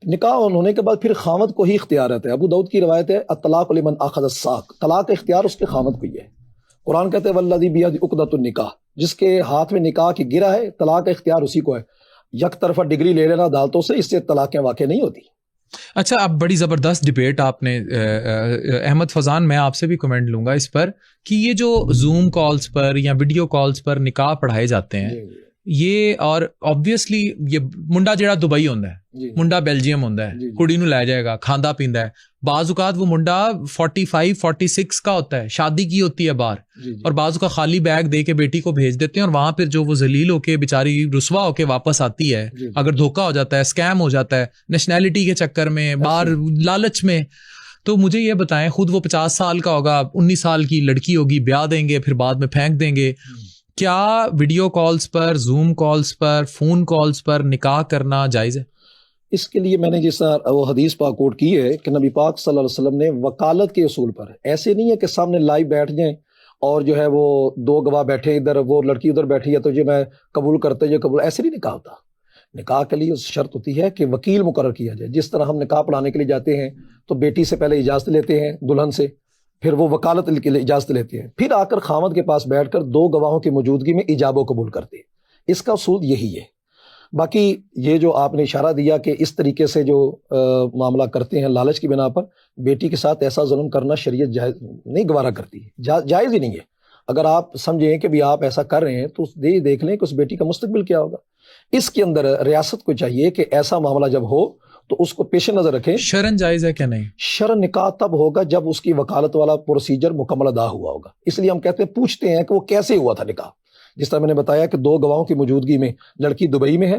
نکاح ہونے کے بعد پھر خامد کو ہی اختیار رہتا ہے. ابو داؤد کی روایت ہے الطلاق لمن اخذ الساق, طلاق کا اختیار اس کے خامد کو ہی ہے. قرآن کہتے ہیں والذی بیدہ عقدۃ النکاح, جس کے ہاتھ میں نکاح کی گرہ ہے طلاق کا اختیار اسی کو ہے. یک طرفہ ڈگری لے لینا عدالتوں سے, اس سے طلاقیں واقع نہیں ہوتی. اچھا, اب بڑی زبردست ڈبیٹ آپ نے, احمد فضان میں آپ سے بھی کمنٹ لوں گا اس پر, کہ یہ جو زوم کالز پر یا ویڈیو کالز پر نکاح پڑھائے جاتے ہیں یہ, اور آبویسلی یہ منڈا جڑا دبئی ہوندا ہے, منڈا بیلجیم ہوندا ہے, کڑی نو لے جائے گا, کھاندا پیندا ہے. بعض اوقات وہ منڈا 45-46 کا ہوتا ہے, شادی کی ہوتی ہے باہر, اور بعض کا خالی بیگ دے کے بیٹی کو بھیج دیتے ہیں, اور وہاں پھر جو وہ ذلیل ہو کے بیچاری رسوا ہو کے واپس آتی ہے, اگر دھوکا ہو جاتا ہے, اسکیم ہو جاتا ہے نیشنلٹی کے چکر میں, باہر لالچ میں. تو مجھے یہ بتائیں, خود وہ 50 سال کا ہوگا, 19 سال کی لڑکی ہوگی, بیاہ دیں گے, پھر بعد میں پھینک دیں گے. کیا ویڈیو کالز پر, زوم کالز پر, فون کالز پر نکاح کرنا جائز ہے؟ اس کے لیے میں نے جس طرح وہ حدیث پاک کوٹ کی ہے کہ نبی پاک صلی اللہ علیہ وسلم نے وکالت کے اصول پر, ایسے نہیں ہے کہ سامنے لائیو بیٹھ جائیں اور جو ہے وہ 2 گواہ بیٹھے, ادھر وہ لڑکی ادھر بیٹھی ہے تو یہ میں قبول کرتے جو قبول, ایسے نہیں نکاح ہوتا. نکاح کے لیے شرط ہوتی ہے کہ وکیل مقرر کیا جائے. جس طرح ہم نکاح پڑھانے کے لیے جاتے ہیں تو بیٹی سے پہلے اجازت لیتے ہیں دلہن سے, پھر وہ وکالت کے لیے اجازت لیتے ہیں, پھر آ کر خامد کے پاس بیٹھ کر 2 گواہوں کی موجودگی میں ایجاب و قبول کرتے ہیں. اس کا اصول یہی ہے. باقی یہ جو آپ نے اشارہ دیا کہ اس طریقے سے جو معاملہ کرتے ہیں لالچ کی بنا پر, بیٹی کے ساتھ ایسا ظلم کرنا شریعت جائز نہیں گوارا کرتی ہے, جائز ہی نہیں ہے. اگر آپ سمجھیں کہ بھی آپ ایسا کر رہے ہیں تو دیکھ لیں کہ اس بیٹی کا مستقبل کیا ہوگا. اس کے اندر ریاست کو چاہیے کہ ایسا معاملہ جب ہو تو اس کو پیش نظر رکھیں. شرعن جائز ہے کہ نہیں؟ شرعن نکاح تب ہوگا جب اس کی وکالت والا پروسیجر مکمل ادا ہوا ہوگا. اس لیے ہم کہتے ہیں پوچھتے ہیں کہ وہ کیسے ہوا تھا نکاح. جس طرح میں نے بتایا کہ 2 گواہوں کی موجودگی میں, لڑکی دبئی میں ہے,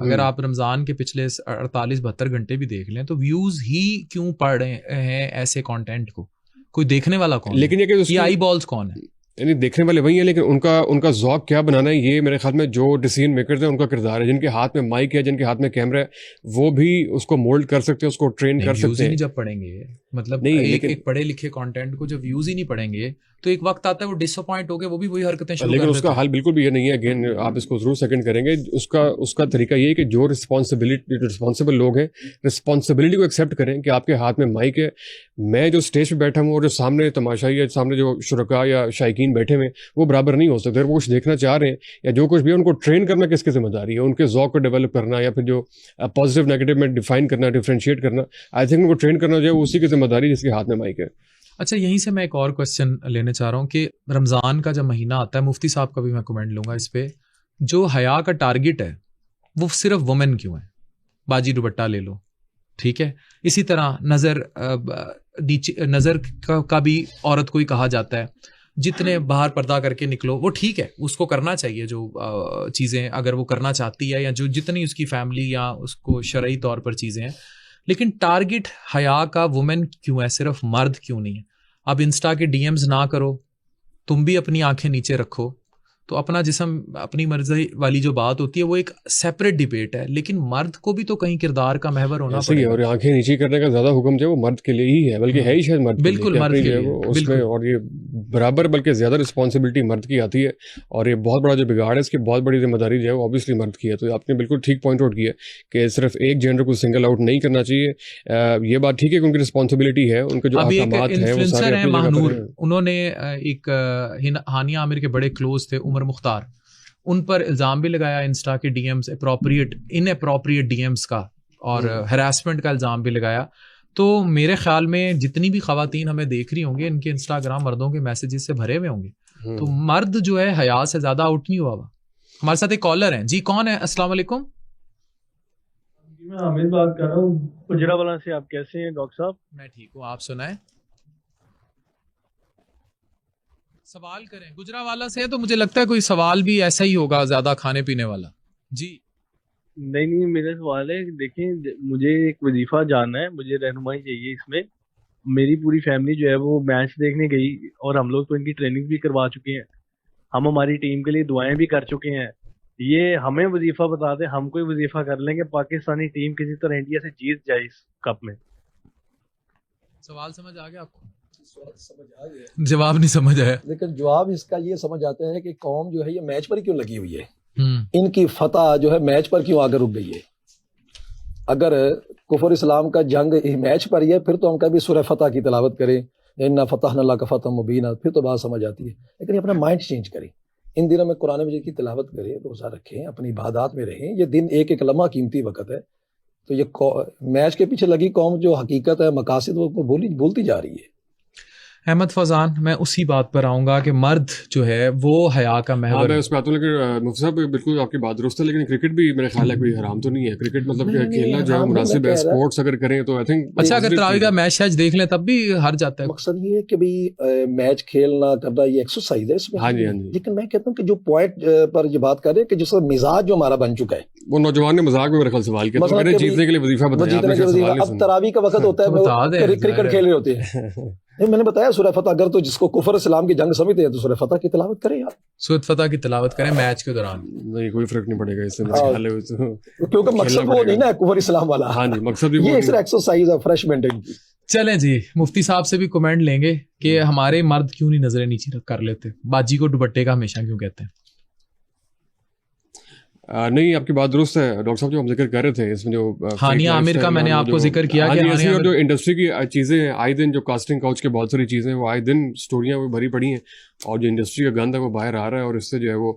اگر آپ رمضان کے پچھلے 48-72 گھنٹے بھی دیکھ لیں تو ویوز ہی کیوں پڑ رہے ہیں ایسے کانٹینٹ کو؟ کوئی دیکھنے والا کون؟ لیکن یہ آئی بالز کون ہے؟ یعنی دیکھنے والے وہی ہیں، لیکن ان کا ذوق کیا بنانا ہے، یہ میرے خیال میں جو ڈیسیژن میکرز ہیں ان کا کردار ہے. جن کے ہاتھ میں مائک ہے، جن کے ہاتھ میں کیمرہ ہے، وہ بھی اس کو مولڈ کر سکتے ہیں، اس کو ٹرین کر سکتے ہیں. جب پڑھیں گے مطلب ایک پڑھے لکھے کانٹینٹ کو جب ویوز ہی نہیں پڑیں گے تو ایک وقت آتا ہے وہ ڈس اپوائنٹ ہو کے وہ بھی وہی حرکتیں شروع. لیکن اس کا حل بالکل بھی یہ نہیں ہے. اگین آپ اس کو ضرور سیکنڈ کریں گے. اس کا طریقہ یہ ہے کہ جو رسپانسبل لوگ ہیں رسپانسبلٹی کو ایکسیپٹ کریں کہ آپ کے ہاتھ میں مائک ہے. میں جو اسٹیج پہ بیٹھا ہوں اور جو سامنے تماشائی یا سامنے جو شرکاء یا شائقین بیٹھے ہوئے وہ برابر نہیں ہو سکتے. وہ کچھ دیکھنا چاہ رہے ہیں یا جو کچھ بھی ہے ان کو ٹرین کرنا کس کی ذمہ داری ہے؟ ان کے ذوق کو ڈیولپ کرنا یا پھر جو پازیٹیو نیگیٹو میں ڈیفائن کرنا، ڈیفرینشیٹ کرنا، آئی تھنک ان کو ٹرین کرنا جو ہے اسی کی ذمہ داری جس کے ہاتھ میں مائک ہے. اچھا، یہیں سے میں ایک اور کوشچن لینے چاہ رہا ہوں کہ رمضان کا جب مہینہ آتا ہے، مفتی صاحب کا بھی میں کمنٹ لوں گا اس پہ، جو حیا کا ٹارگٹ ہے وہ صرف وومن کیوں ہے؟ باجی دوپٹہ لے لو، ٹھیک ہے. اسی طرح نظر کا بھی عورت کو ہی کہا جاتا ہے. جتنے باہر پردہ کر کے نکلو وہ ٹھیک ہے، اس کو کرنا چاہیے جو چیزیں اگر وہ کرنا چاہتی ہے یا جو جتنی اس کی فیملی یا اس کو شرعی طور پر چیزیں ہیں. لیکن ٹارگٹ حیا کا وومن کیوں ہے، صرف مرد کیوں نہیں ہے؟ اب انسٹا کے ڈی ایمز نہ کرو، تم بھی اپنی آنکھیں نیچے رکھو. تو اپنا جسم اپنی مرضی والی جو بات ہوتی ہے وہ ایک سیپریٹ ڈیبیٹ ہے، لیکن مرد کو بھی تو کہیں کردار کا محور ہونا پڑے گا. اور آنکھیں نیچے کرنے کا زیادہ حکم جو ہے وہ مرد کے لیے ہی ہے، بلکہ ہے ہی شاید مرد بالکل مرد کے لیے اس میں. اور یہ برابر بلکہ زیادہ رسپانسبلٹی مرد کی آتی ہے، اور یہ بہت بڑا جو بگاڑ ہے اس کی بہت بڑی ذمہ داری جو ہے وہ اوبیسلی مرد کی ہے. تو آپ نے بالکل ٹھیک پوائنٹ آؤٹ کیا کہ صرف ایک جینڈر کو سنگل آؤٹ نہیں کرنا چاہیے. یہ بات ٹھیک ہے کہ ان کی رسپانسبلٹی ہے، ان کے جو احکامات ہیں وہ سارے اپنی جگہ پر ہیں. انہوں نے ایک ہانیہ عامر کے بڑے کلوز تھے، عمر مختار، ان پر الزام بھی لگایا انسٹا کے ڈی ایمز ان اپروپریٹ ڈی ایمز کا اور ہراسمنٹ کا الزام بھی لگایا. تو میرے خیال میں جتنی بھی خواتین ہمیں دیکھ رہی ہوں گے ان کے انسٹاگرام مردوں کے میسیجز سے بھرے ہوئے ہوں گے. تو مرد جو ہے حیا سے زیادہ آؤٹ نہیں ہوا. ہمارے ساتھ ایک کالر ہیں. جی کون ہے؟ السلام علیکم. میں حامد بات کر رہا ہوں گجرانوالہ سے. آپ کیسے ہیں ڈاکٹر صاحب؟ میں ٹھیک ہوں، آپ سنائیں. سوال کریں. گجرانوالہ سے تو مجھے لگتا ہے کوئی سوال بھی ایسا ہی ہوگا زیادہ کھانے پینے والا. جی نہیں میرا سوال ہے، دیکھیں مجھے ایک وظیفہ جاننا ہے، مجھے رہنمائی چاہیے اس میں. میری پوری فیملی جو ہے وہ میچ دیکھنے گئی اور ہم لوگ تو ان کی ٹریننگ بھی کروا چکے ہیں، ہم ہماری ٹیم کے لیے دعائیں بھی کر چکے ہیں. یہ ہمیں وظیفہ بتا دیں، ہم کوئی وظیفہ کر لیں گے پاکستانی ٹیم کسی طرح انڈیا سے جیت جائے اس کپ میں. سوال سمجھ آ گیا آپ کو؟ جواب نہیں سمجھ آیا. لیکن جواب اس کا یہ سمجھ آتا ہے کہ قوم جو ہے یہ میچ پر کیوں لگی ہوئی ہے، ان کی فتح جو ہے میچ پر کیوں آگے رک گئی ہے. اگر کفر اسلام کا جنگ میچ پر ہی ہے پھر تو ہم کبھی سورہ فتح کی تلاوت کریں، اِنَّا فَتَحْنَا لَكَ فَتْحًا مُبِينًا، پھر تو بات سمجھ آتی ہے. لیکن اپنا مائنڈ چینج کریں، ان دنوں میں قرآن مجید کی تلاوت کریں، روزہ رکھیں، اپنی عبادات میں رہیں. یہ دن ایک ایک لمحہ قیمتی وقت ہے. تو یہ میچ کے پیچھے لگی قوم جو حقیقت ہے، مقاصد، وہ بھولتی جا رہی ہے. احمد فضان، میں اسی بات پر آؤں گا کہ مرد جو ہے وہ حیا کا محور. میں اس پہ آتا ہوں، لیکن مفتی صاحب بالکل آپ کی بات درست ہے، لیکن کرکٹ بھی میرے خیال ہے کوئی حرام تو نہیں ہے. کرکٹ مطلب کہ کھیلنا جو ہے مناسب ہے، اسپورٹس اگر کریں تو آئی تھنک. اچھا اگر تراویح کا میچ دیکھ لیں تب بھی ہر جاتا ہے. مقصد یہ ہے کہ بھائی میچ کھیلنا کرنا یہ ایکسرسائز ہے اس میں. ہاں جی. لیکن میں کہتا ہوں کہ جو پوائنٹ پر یہ بات کر رہے ہیں کہ جس مزاج جو ہمارا بن چکا ہے، وہ نوجوان نے مذاق میں میرے خیال سوال کیا، تو جیتنے کے لیے وظیفہ بتایا. اب تراویح کا وقت ہوتا ہے، کرکٹ کھیل رہے ہوتے ہیں. میں نے بتایا سورہ فتح، اگر تو جس کو کفر اسلام کی جنگ سمجھتے ہیں تو سورہ فتح کی تلاوت کریں. آپ سورہ فتح کی تلاوت کریں میچ کے دوران. نہیں کوئی فرق نہیں پڑے گا اس سے، کیونکہ مقصد وہ نہیں نا کفر اسلام والا. ہاں جی، مقصد یہ ایک ایکسرسائز ہے فریش مینٹین کی. چلیں جی، مفتی صاحب سے بھی کمنٹ لیں گے کہ ہمارے مرد کیوں نہیں نظریں نیچے کر لیتے، باجی کو دوپٹے کا ہمیشہ کیوں کہتے ہیں. نہیں آپ کی بات درست ہے ڈاکٹر صاحب. جو ہم ذکر کر رہے تھے اس میں جو ہانیہ عامر کا میں نے آپ کو ذکر کیا کہ اور جو انڈسٹری کی چیزیں ہیں آئے دن، جو کاسٹنگ کاؤچ کے بہت ساری چیزیں وہ آئے دن اسٹوریاں وہ بھری پڑی ہیں، اور جو انڈسٹری کا گند ہے وہ باہر آ رہا ہے. اور اس سے جو ہے وہ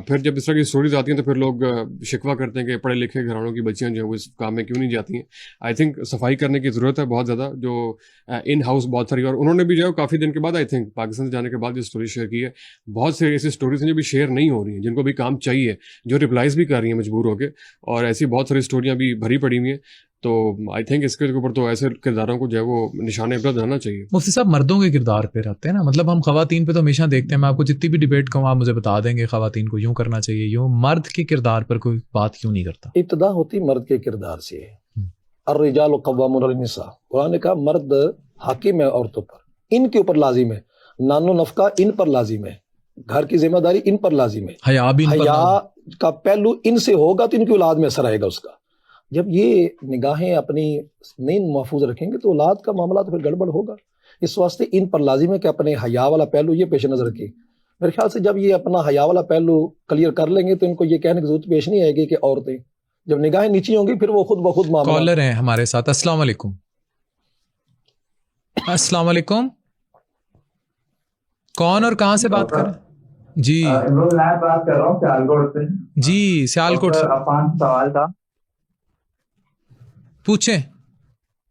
پھر جب اس طرح کی اسٹوریز آتی ہیں تو پھر لوگ شکوہ کرتے ہیں کہ پڑھے لکھے گھرانوں کی بچیاں جو ہیں وہ اس کام میں کیوں نہیں جاتی ہیں. آئی تھنک صفائی کرنے کی ضرورت ہے بہت زیادہ، جو ان ہاؤس بہت ساری. اور انہوں نے بھی جو ہے کافی دن کے بعد آئی تھنک پاکستان سے جانے کے بعد جو اسٹوری شیئر کی ہے، بہت سے ایسی اسٹوریز ہیں جو بھی شیئر نہیں ہو رہی ہیں، جن کو بھی کام چاہیے، جو ریپلائز بھی کر رہی ہیں مجبور ہو کے، اور ایسی بہت ساری اسٹوریاں بھی بھری پڑی ہوئی ہیں. تو آئی تھنک اس کے اوپر تو ایسے کرداروں کو جو ہے وہ نشان عبرت رہنا چاہیے. مفتی صاحب مردوں کے کردار پہ رہتے ہیں نا, مطلب ہم خواتین پہ تو ہمیشہ دیکھتے ہیں, میں آپ کو جتنی بھی ڈیبیٹ کہوں آپ مجھے بتا دیں گے خواتین کو یوں کرنا چاہیے یوں, مرد کے کردار پر کوئی بات کیوں نہیں کرتا؟ ابتدا ہوتی مرد کے کردار سے. الرجال قوامون علی النساء, قرآن نے کہا مرد حاکم ہے عورتوں پر, ان کے اوپر لازم ہے, نان و نفقہ ان پر لازم ہے, گھر کی ذمہ داری ان پر لازم ہے, حیا کا پہلو ان سے ہوگا تو ان کی اولاد میں اثر آئے گا اس کا. جب یہ نگاہیں اپنی نہیں محفوظ رکھیں گے تو اولاد کا معاملہ تو پھر گڑبڑ ہوگا. اس واسطے ان پر لازم ہے کہ اپنے حیا والا پہلو یہ پیش نظر رکھیں. میرے خیال سے جب یہ اپنا حیا والا پہلو کلیئر کر لیں گے تو ان کو یہ کہنے کی ضرورت پیش نہیں آئے گی کہ عورتیں جب نگاہیں نیچی ہوں گی پھر وہ خود بخود معاملہ. کالر ہیں ہمارے ساتھ. السلام علیکم. السلام علیکم, کون اور کہاں سے بات کر رہے ہیں؟ جی میں بات کر رہا ہوں سیالکوٹ سے. جی سیالکوٹ سے. عفان سوال تھا. پوچھیں.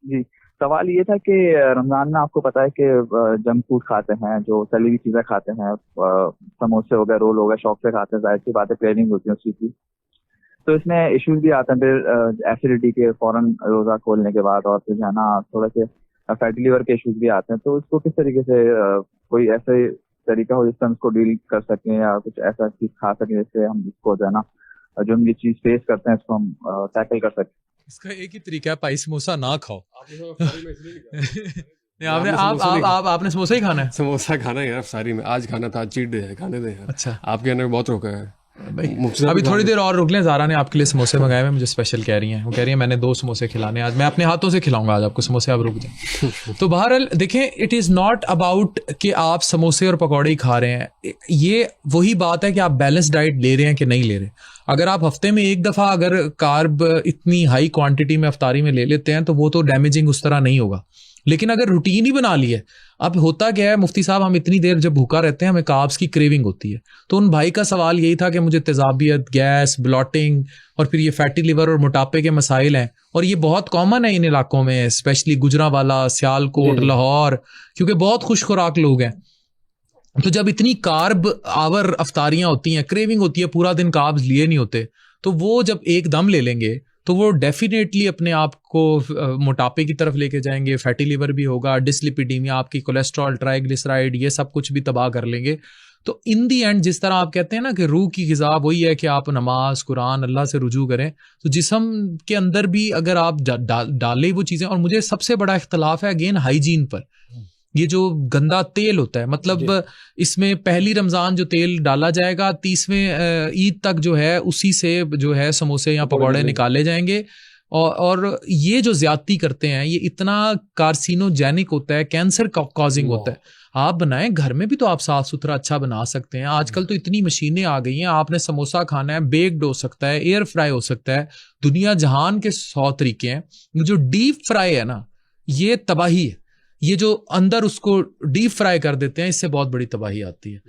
جی سوال یہ تھا کہ رمضان میں آپ کو پتا ہے کہ جنک فوڈ کھاتے ہیں, جو تلی ہوئی چیزیں کھاتے ہیں, سموسے ہو گئے, رول ہو گئے, شوق سے کھاتے ہیں, ظاہر سی بات ہے کریونگ ہوتی ہے اس چیز کی. تو اس میں ایشوز بھی آتے ہیں پھر ایسیڈیٹی کے فوراً روزہ کھولنے کے بعد, اور پھر جو ہے نا تھوڑا سے فیٹی لیور کے ایشوز بھی آتے ہیں. تو اس کو کس طریقے سے کوئی ایسے طریقہ ہو جس سے ہم اس کو ڈیل کر سکیں, یا کچھ ایسا چیز کھا سکیں جس سے ہم اس کو جو ہے نا جو ہم یہ چیز فیس کرتے ہیں اس کو ہم ٹیکل کر سکیں؟ اس کا ایک ہی طریقہ ہے, پائی سموسا نہ کھاؤ. آپ نے سموسا ہی کھانا ہے؟ سموسا کھانا ہے یار افطاری میں, آج کھانا تھا, چیٹ ڈے ہے, کھانے دیں. اچھا آپ کے یہاں بہت روکا ہے. ابھی تھوڑی دیر اور رک لیں, زارا نے آپ کے لیے سموسے منگائے ہوئے, مجھے اسپیشل کہہ رہی ہیں, وہ کہہ رہی ہیں میں نے 2 سموسے کھلانے آج, میں اپنے ہاتھوں سے کھلاؤں گا آج آپ کو سموسے, آپ رک جائیں. تو بہرحال دیکھیں, اٹ از ناٹ اباؤٹ کہ آپ سموسے اور پکوڑے ہی کھا رہے ہیں, یہ وہی بات ہے کہ آپ بیلنس ڈائٹ لے رہے ہیں کہ نہیں لے رہے. اگر آپ ہفتے میں ایک دفعہ اگر کارب اتنی ہائی کوانٹٹی میں افطاری میں لے لیتے ہیں تو وہ تو ڈیمیجنگ اس طرح نہیں ہوگا. لیکن اگر روٹین ہی بنا لی ہے, اب ہوتا کیا ہے مفتی صاحب, ہم اتنی دیر جب بھوکا رہتے ہیں ہمیں کاربس کی کریونگ ہوتی ہے. تو ان بھائی کا سوال یہی تھا کہ مجھے تیزابیت, گیس, بلاٹنگ اور پھر یہ فیٹی لیور اور موٹاپے کے مسائل ہیں, اور یہ بہت کامن ہے ان علاقوں میں, اسپیشلی گجرانوالا, سیالکوٹ, لاہور, کیونکہ بہت خوش خوراک لوگ ہیں. تو جب اتنی کارب آور افطاریاں ہوتی ہیں, کریونگ ہوتی ہے, پورا دن کاربز لیے نہیں ہوتے, تو وہ جب ایک دم لے لیں گے تو وہ ڈیفینیٹلی اپنے آپ کو موٹاپے کی طرف لے کے جائیں گے, فیٹی لیور بھی ہوگا, ڈسلیپیڈیمیا, آپ کی کولیسٹرول, ٹرائیگلیسرائڈ, یہ سب کچھ بھی تباہ کر لیں گے. تو ان دی اینڈ جس طرح آپ کہتے ہیں نا کہ روح کی غذا وہی ہے کہ آپ نماز, قرآن, اللہ سے رجوع کریں, تو جسم کے اندر بھی اگر آپ ڈالیں وہ چیزیں. اور مجھے سب سے بڑا اختلاف ہے اگین ہائیجین پر. یہ جو گندا تیل ہوتا ہے, مطلب اس میں پہلی رمضان جو تیل ڈالا جائے گا, 30ویں عید تک جو ہے اسی سے جو ہے سموسے یا پکوڑے نکالے جائیں گے. اور یہ جو زیادتی کرتے ہیں یہ اتنا کارسینوجینک ہوتا ہے, کینسر کازنگ ہوتا ہے. آپ بنائیں گھر میں بھی تو آپ صاف ستھرا اچھا بنا سکتے ہیں. آج کل تو اتنی مشینیں آ گئی ہیں, آپ نے سموسا کھانا ہے, بیکڈ ہو سکتا ہے, ایئر فرائی ہو سکتا ہے, دنیا جہان کے 100 طریقے ہیں. جو ڈیپ فرائی ہے نا یہ تباہی ہے, یہ جو اندر اس کو ڈیپ فرائی کر دیتے ہیں اس سے بہت بڑی تباہی آتی ہے.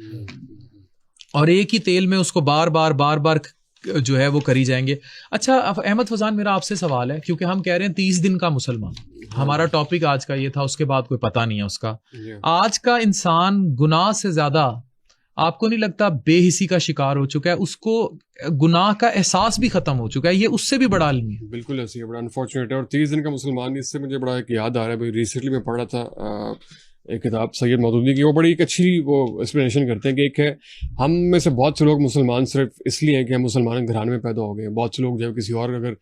اور ایک ہی تیل میں اس کو بار بار جو ہے وہ کری جائیں گے. اچھا احمد فضان, میرا آپ سے سوال ہے, کیونکہ ہم کہہ رہے ہیں 30 دن کا مسلمان, ہمارا ٹاپک آج کا یہ تھا, اس کے بعد کوئی پتہ نہیں ہے اس کا. آج کا انسان گناہ سے زیادہ آپ کو نہیں لگتا بے حسی کا شکار ہو چکا ہے, اس کو گناہ کا احساس بھی ختم ہو چکا ہے, یہ اس سے بھی بڑا عالمی ہے. بالکل ایسے ہی, بڑا انفارچونیٹ ہے. اور 30 دن کا مسلمان, اس سے مجھے بڑا ایک یاد آ رہا ہے, بھائی ریسنٹلی میں پڑھ رہا تھا ایک کتاب سید مودودی کی, وہ بڑی ایک اچھی وہ ایکسپلینیشن کرتے ہیں کہ ایک ہے ہم میں سے بہت سے لوگ مسلمان صرف اس لیے ہیں کہ ہم مسلمان گھرانے میں پیدا ہو گئے ہیں. بہت سے لوگ جب کسی اور اگر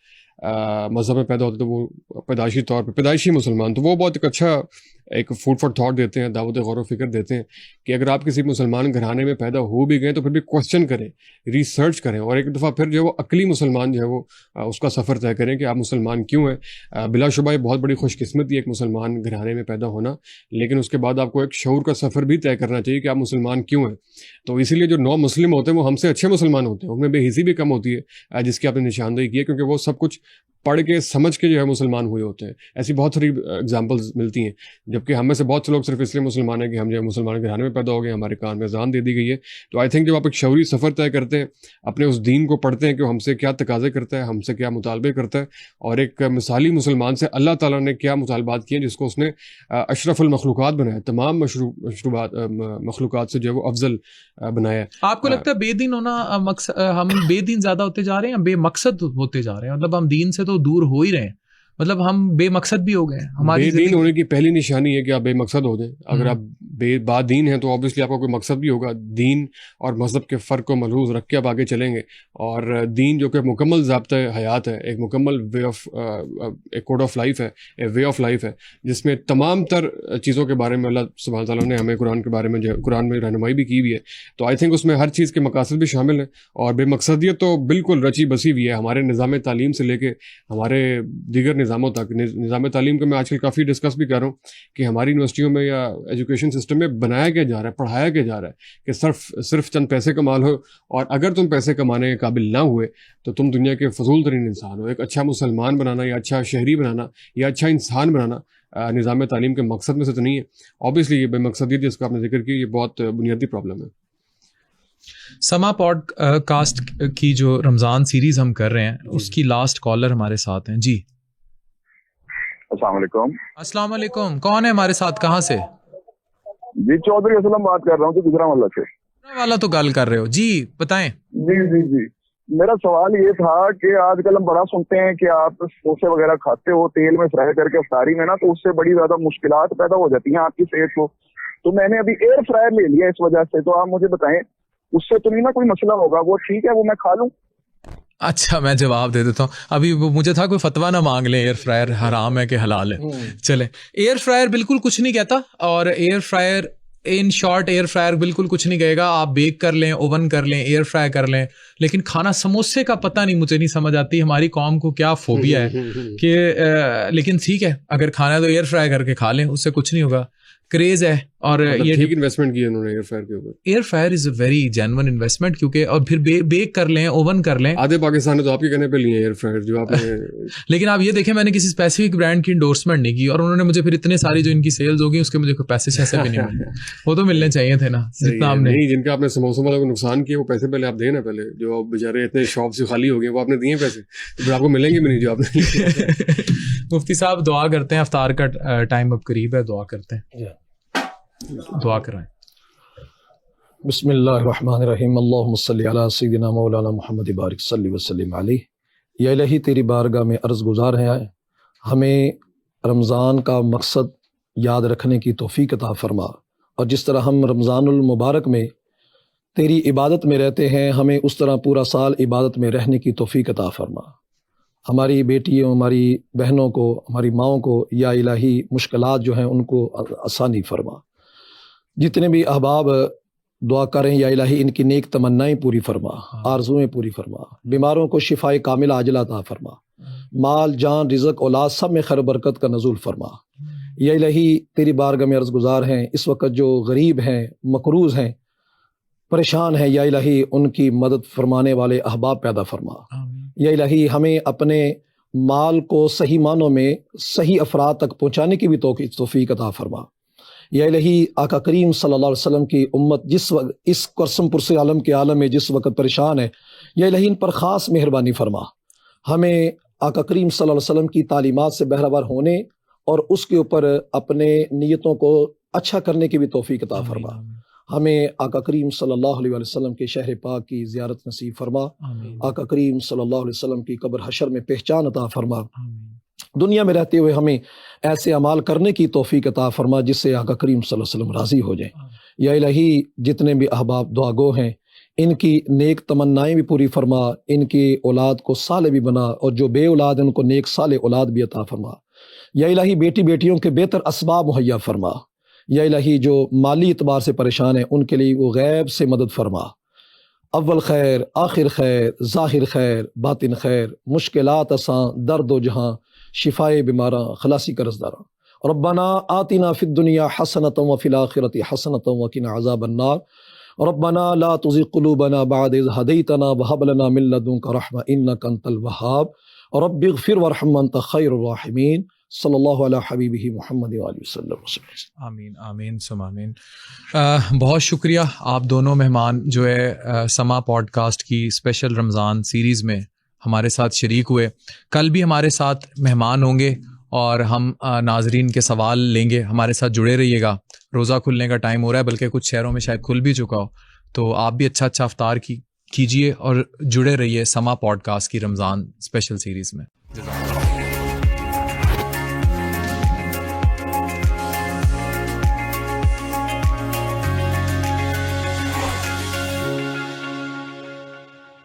مذہب میں پیدا ہوتے تو وہ پیدائشی طور پہ پیدائشی مسلمان, تو وہ بہت ایک اچھا ایک فوڈ فار تھاٹ دیتے ہیں, دعوت غور و فکر دیتے ہیں کہ اگر آپ کسی مسلمان گھرانے میں پیدا ہو بھی گئے تو پھر بھی کوشچن کریں, ریسرچ کریں, اور ایک دفعہ پھر جو ہے وہ عقلی مسلمان جو ہے وہ اس کا سفر طے کریں کہ آپ مسلمان کیوں ہیں. بلا شبہ یہ بہت بڑی خوش قسمتی ہے ایک مسلمان گھرانے میں پیدا ہونا, لیکن اس کے بعد آپ کو ایک شعور کا سفر بھی طے کرنا چاہیے کہ آپ مسلمان کیوں ہیں. تو اسی لیے جو نو مسلم ہوتے ہیں وہ ہم سے اچھے مسلمان ہوتے ہیں, ان میں بے حسی بھی کم ہوتی ہے جس کی آپ نے نشاندہی کی ہے, کیونکہ وہ سب کچھ پڑھ کے سمجھ کے جو ہے مسلمان ہوئے ہوتے ہیں. ایسی بہت ساری اگزامپلز ملتی ہیں, جبکہ ہم میں سے بہت سے لوگ صرف اس لیے مسلمان ہیں کہ ہم جو ہے مسلمان گھرانے میں پیدا ہو گئے, ہمارے کان میں اذان دے دی گئی ہے. تو آئی تھنک جب آپ ایک شعوری سفر طے کرتے ہیں, اپنے اس دین کو پڑھتے ہیں کہ ہم سے کیا تقاضے کرتا ہے, ہم سے کیا مطالبے کرتا ہے, اور ایک مثالی مسلمان سے اللہ تعالیٰ نے کیا مطالبات کیے جس کو اس نے اشرف المخلوقات بنایا, تمام مخلوقات سے جو ہے وہ افضل بنایا. آپ کو لگتا ہے بے دین ہونا ہم بے دین زیادہ ہوتے جا رہے ہیں یا بے مقصد ہوتے جا رہے ہیں؟ مطلب ہم دین سے تو دور ہو ہی رہے ہیں, مطلب ہم بے مقصد بھی ہو گئے. ہماری بے دین ہونے کی پہلی نشانی ہے کہ آپ بے مقصد ہو جائیں. اگر آپ با دین ہیں تو آبویسلی آپ کا کوئی مقصد بھی ہوگا. دین اور مذہب کے فرق کو ملحوظ رکھ کے آپ آگے چلیں گے. اور دین جو کہ مکمل ضابطۂ حیات ہے, ایک مکمل وے آف, ایک کوڈ آف لائف ہے, وے آف لائف ہے, جس میں تمام تر چیزوں کے بارے میں اللہ سبحانہ تعالیٰ نے ہمیں قرآن کے بارے میں قرآن میں رہنمائی بھی کی ہوئی ہے. تو آئی تھنک اس میں ہر چیز کے مقاصد بھی شامل ہیں. اور بے مقصدیت تو بالکل رچی بسی ہوئی ہے ہمارے نظام تعلیم سے لے کے ہمارے دیگر نظاموں تک. نظام تعلیم کو میں آج کل کافی ڈسکس بھی کر رہا ہوں کہ ہماری یونیورسٹیوں میں یا ایجوکیشن سسٹم میں بنایا کیا جا رہا ہے, پڑھایا کیا جا رہا ہے کہ صرف چند پیسے کما لو, اور اگر تم پیسے کمانے کے قابل نہ ہوئے تو تم دنیا کے فضول ترین انسان ہو. ایک اچھا مسلمان بنانا یا اچھا شہری بنانا یا اچھا انسان بنانا نظام تعلیم کے مقصد میں سے تو نہیں ہے. آبویسلی یہ بے مقصدیت جس کا آپ نے ذکر کی, یہ بہت بنیادی پرابلم ہے. سما پوڈ کاسٹ کی جو رمضان سیریز ہم کر رہے ہیں اس کی لاسٹ کالر ہمارے ساتھ ہیں. جی السلام علیکم. السلام علیکم. کون ہے ہمارے ساتھ, کہاں سے؟ جی چودھری اسلم بات کر رہا ہوں گجرا والا سے. والا تو گل کر رہے ہو جی, بتائیں. جی میرا سوال یہ تھا کہ آج کل ہم بڑا سنتے ہیں کہ آپ سوسے وغیرہ کھاتے ہو تیل میں فرائی کر کے افطاری میں نا, تو اس سے بڑی زیادہ مشکلات پیدا ہو جاتی ہیں آپ کی صحت کو. تو میں نے ابھی ایئر فرائر لے لیا اس وجہ سے, تو آپ مجھے بتائیں اس سے تو نہیں نا کوئی مسئلہ ہوگا, وہ ٹھیک ہے, وہ میں کھا لوں؟ اچھا میں جواب دے دیتا ہوں. ابھی مجھے تھا کوئی فتویٰ نہ مانگ لیں ایئر فرائر حرام ہے کہ حلال ہے. چلیں, ایئر فرائر بالکل کچھ نہیں کہتا, اور air fryer in short air fryer بالکل کچھ نہیں کہے گا. آپ بیک کر لیں, اوون کر لیں, ایئر فرائی کر لیں, لیکن کھانا سموسے کا پتہ نہیں, مجھے نہیں سمجھ آتی ہماری قوم کو کیا فوبیا ہے کہ لیکن ٹھیک ہے اگر کھانا ہے تو ایئر فرائی کر کے کھا لیں, اس سے کچھ نہیں ہوگا. کریز ہے. اور یہ ٹھیک انویسٹمنٹ کی انہوں نے ایئر فرائی کے اوپر. Air fry is a very genuine investment, کیونکہ اور پھر بیک کر لیں, اوون کر لیں. آدھے پاکستان نے تو آپ کے کہنے پہ لیے ایئر فرائی جو آپ نے. لیکن آپ یہ دیکھیں میں نے کسی اسپیسیفک برانڈ کی انڈورسمنٹ نہیں کی, اور انہوں نے مجھے پھر اتنے ساری جو ان کی سیلز ہوگی اس کے مجھے کوئی پیسے شیسے بھی نہیں ملے. وہ تو ملنے چاہیے تھے نا جتنا ہم نے. جن کا آپ نے سموسوں والوں کو نقصان کیا وہ پیسے پہلے آپ دیں نا, پہلے جو بیچارے اتنے شاپ سے خالی ہو گئے وہ آپ نے دیے پیسے, تو پھر آپ کو ملیں گے بھی نہیں جو آپ نے. مفتی صاحب دعا کرتے ہیں, افطار کا ٹائم اب قریب ہے, دعا کرتے ہیں, دعا کرائیں. بسم اللہ الرحمن الرحیم. اللہم صلی علی سیدنا مولانا محمد بارک صلی وسلم علیہ. یا الہی تیری بارگاہ میں عرض گزار ہیں, ہمیں رمضان کا مقصد یاد رکھنے کی توفیق عطا فرما, اور جس طرح ہم رمضان المبارک میں تیری عبادت میں رہتے ہیں ہمیں اس طرح پورا سال عبادت میں رہنے کی توفیق عطا فرما. ہماری بیٹیوں, ہماری بہنوں کو, ہماری ماؤں کو یا الہی مشکلات جو ہیں ان کو آسانی فرما. جتنے بھی احباب دعا کریں یا الہی ان کی نیک تمنائیں پوری فرما, آرزویں پوری فرما, بیماروں کو شفائے کاملہ عاجلہ عطا فرما, مال جان رزق اولاد سب میں خیر برکت کا نزول فرما. یا الہی تیری بارگاہ میں عرض گزار ہیں اس وقت جو غریب ہیں, مقروض ہیں, پریشان ہیں, یا الہی ان کی مدد فرمانے والے احباب پیدا فرما. یا الہی ہمیں اپنے مال کو صحیح معنوں میں صحیح افراد تک پہنچانے کی بھی توفیق عطا فرما. یا الہی آقا کریم صلی اللہ علیہ وسلم کی امت جس وقت اس قسم پرس عالم کے عالم میں جس وقت پریشان ہے, یا الہی ان پر خاص مہربانی فرما. ہمیں آقا کریم صلی اللہ علیہ وسلم کی تعلیمات سے بہرہوار ہونے اور اس کے اوپر اپنے نیتوں کو اچھا کرنے کی بھی توفیق عطا فرما. ہمیں آقا کریم صلی اللہ علیہ وسلم کے شہر پاک کی زیارت نصیب فرما. آقا کریم صلی اللہ علیہ وسلم کی قبر حشر میں پہچان عطا فرما. دنیا میں رہتے ہوئے ہمیں ایسے اعمال کرنے کی توفیق عطا فرما جس سے آقا کریم صلی اللہ علیہ وسلم راضی ہو جائیں. یا الہی جتنے بھی احباب دعا گو ہیں ان کی نیک تمنائیں بھی پوری فرما, ان کی اولاد کو صالح بھی بنا, اور جو بے اولاد ہیں ان کو نیک صالح اولاد بھی عطا فرما. یا الہی بیٹی بیٹیوں کے بہتر اسباب مہیا فرما. یا الہی جو مالی اعتبار سے پریشان ہیں ان کے لیے وہ غیب سے مدد فرما. اول خیر, آخر خیر, ظاہر خیر, باطن خیر, مشکلات آسان, درد و جہاں, شفائے بیماراں, خلاصی کا رزداراں. ربنا آتنا فی الدنیا حسنۃ وفی الآخرۃ حسنۃ وقنا عذاب النار. ربنا لا تزغ قلوبنا بعد اذ ہدیتنا وہب لنا من لدنک رحمۃ انک انت الوہاب. رب اغفر وارحم انت خیر الراحمین. صلی اللہ علیہ حبیبہ محمد وآلہ وسلم. آمین آمین ثم آمین. بہت شکریہ آپ دونوں مہمان جو ہے سما پوڈ کاسٹ کی اسپیشل رمضان سیریز میں ہمارے ساتھ شریک ہوئے. کل بھی ہمارے ساتھ مہمان ہوں گے اور ہم ناظرین کے سوال لیں گے. ہمارے ساتھ جڑے رہیے گا. روزہ کھلنے کا ٹائم ہو رہا ہے, بلکہ کچھ شہروں میں شاید کھل بھی چکا ہو, تو آپ بھی اچھا افطار کیجیے اور جڑے رہیے سما پوڈ کاسٹ کی رمضان اسپیشل سیریز میں.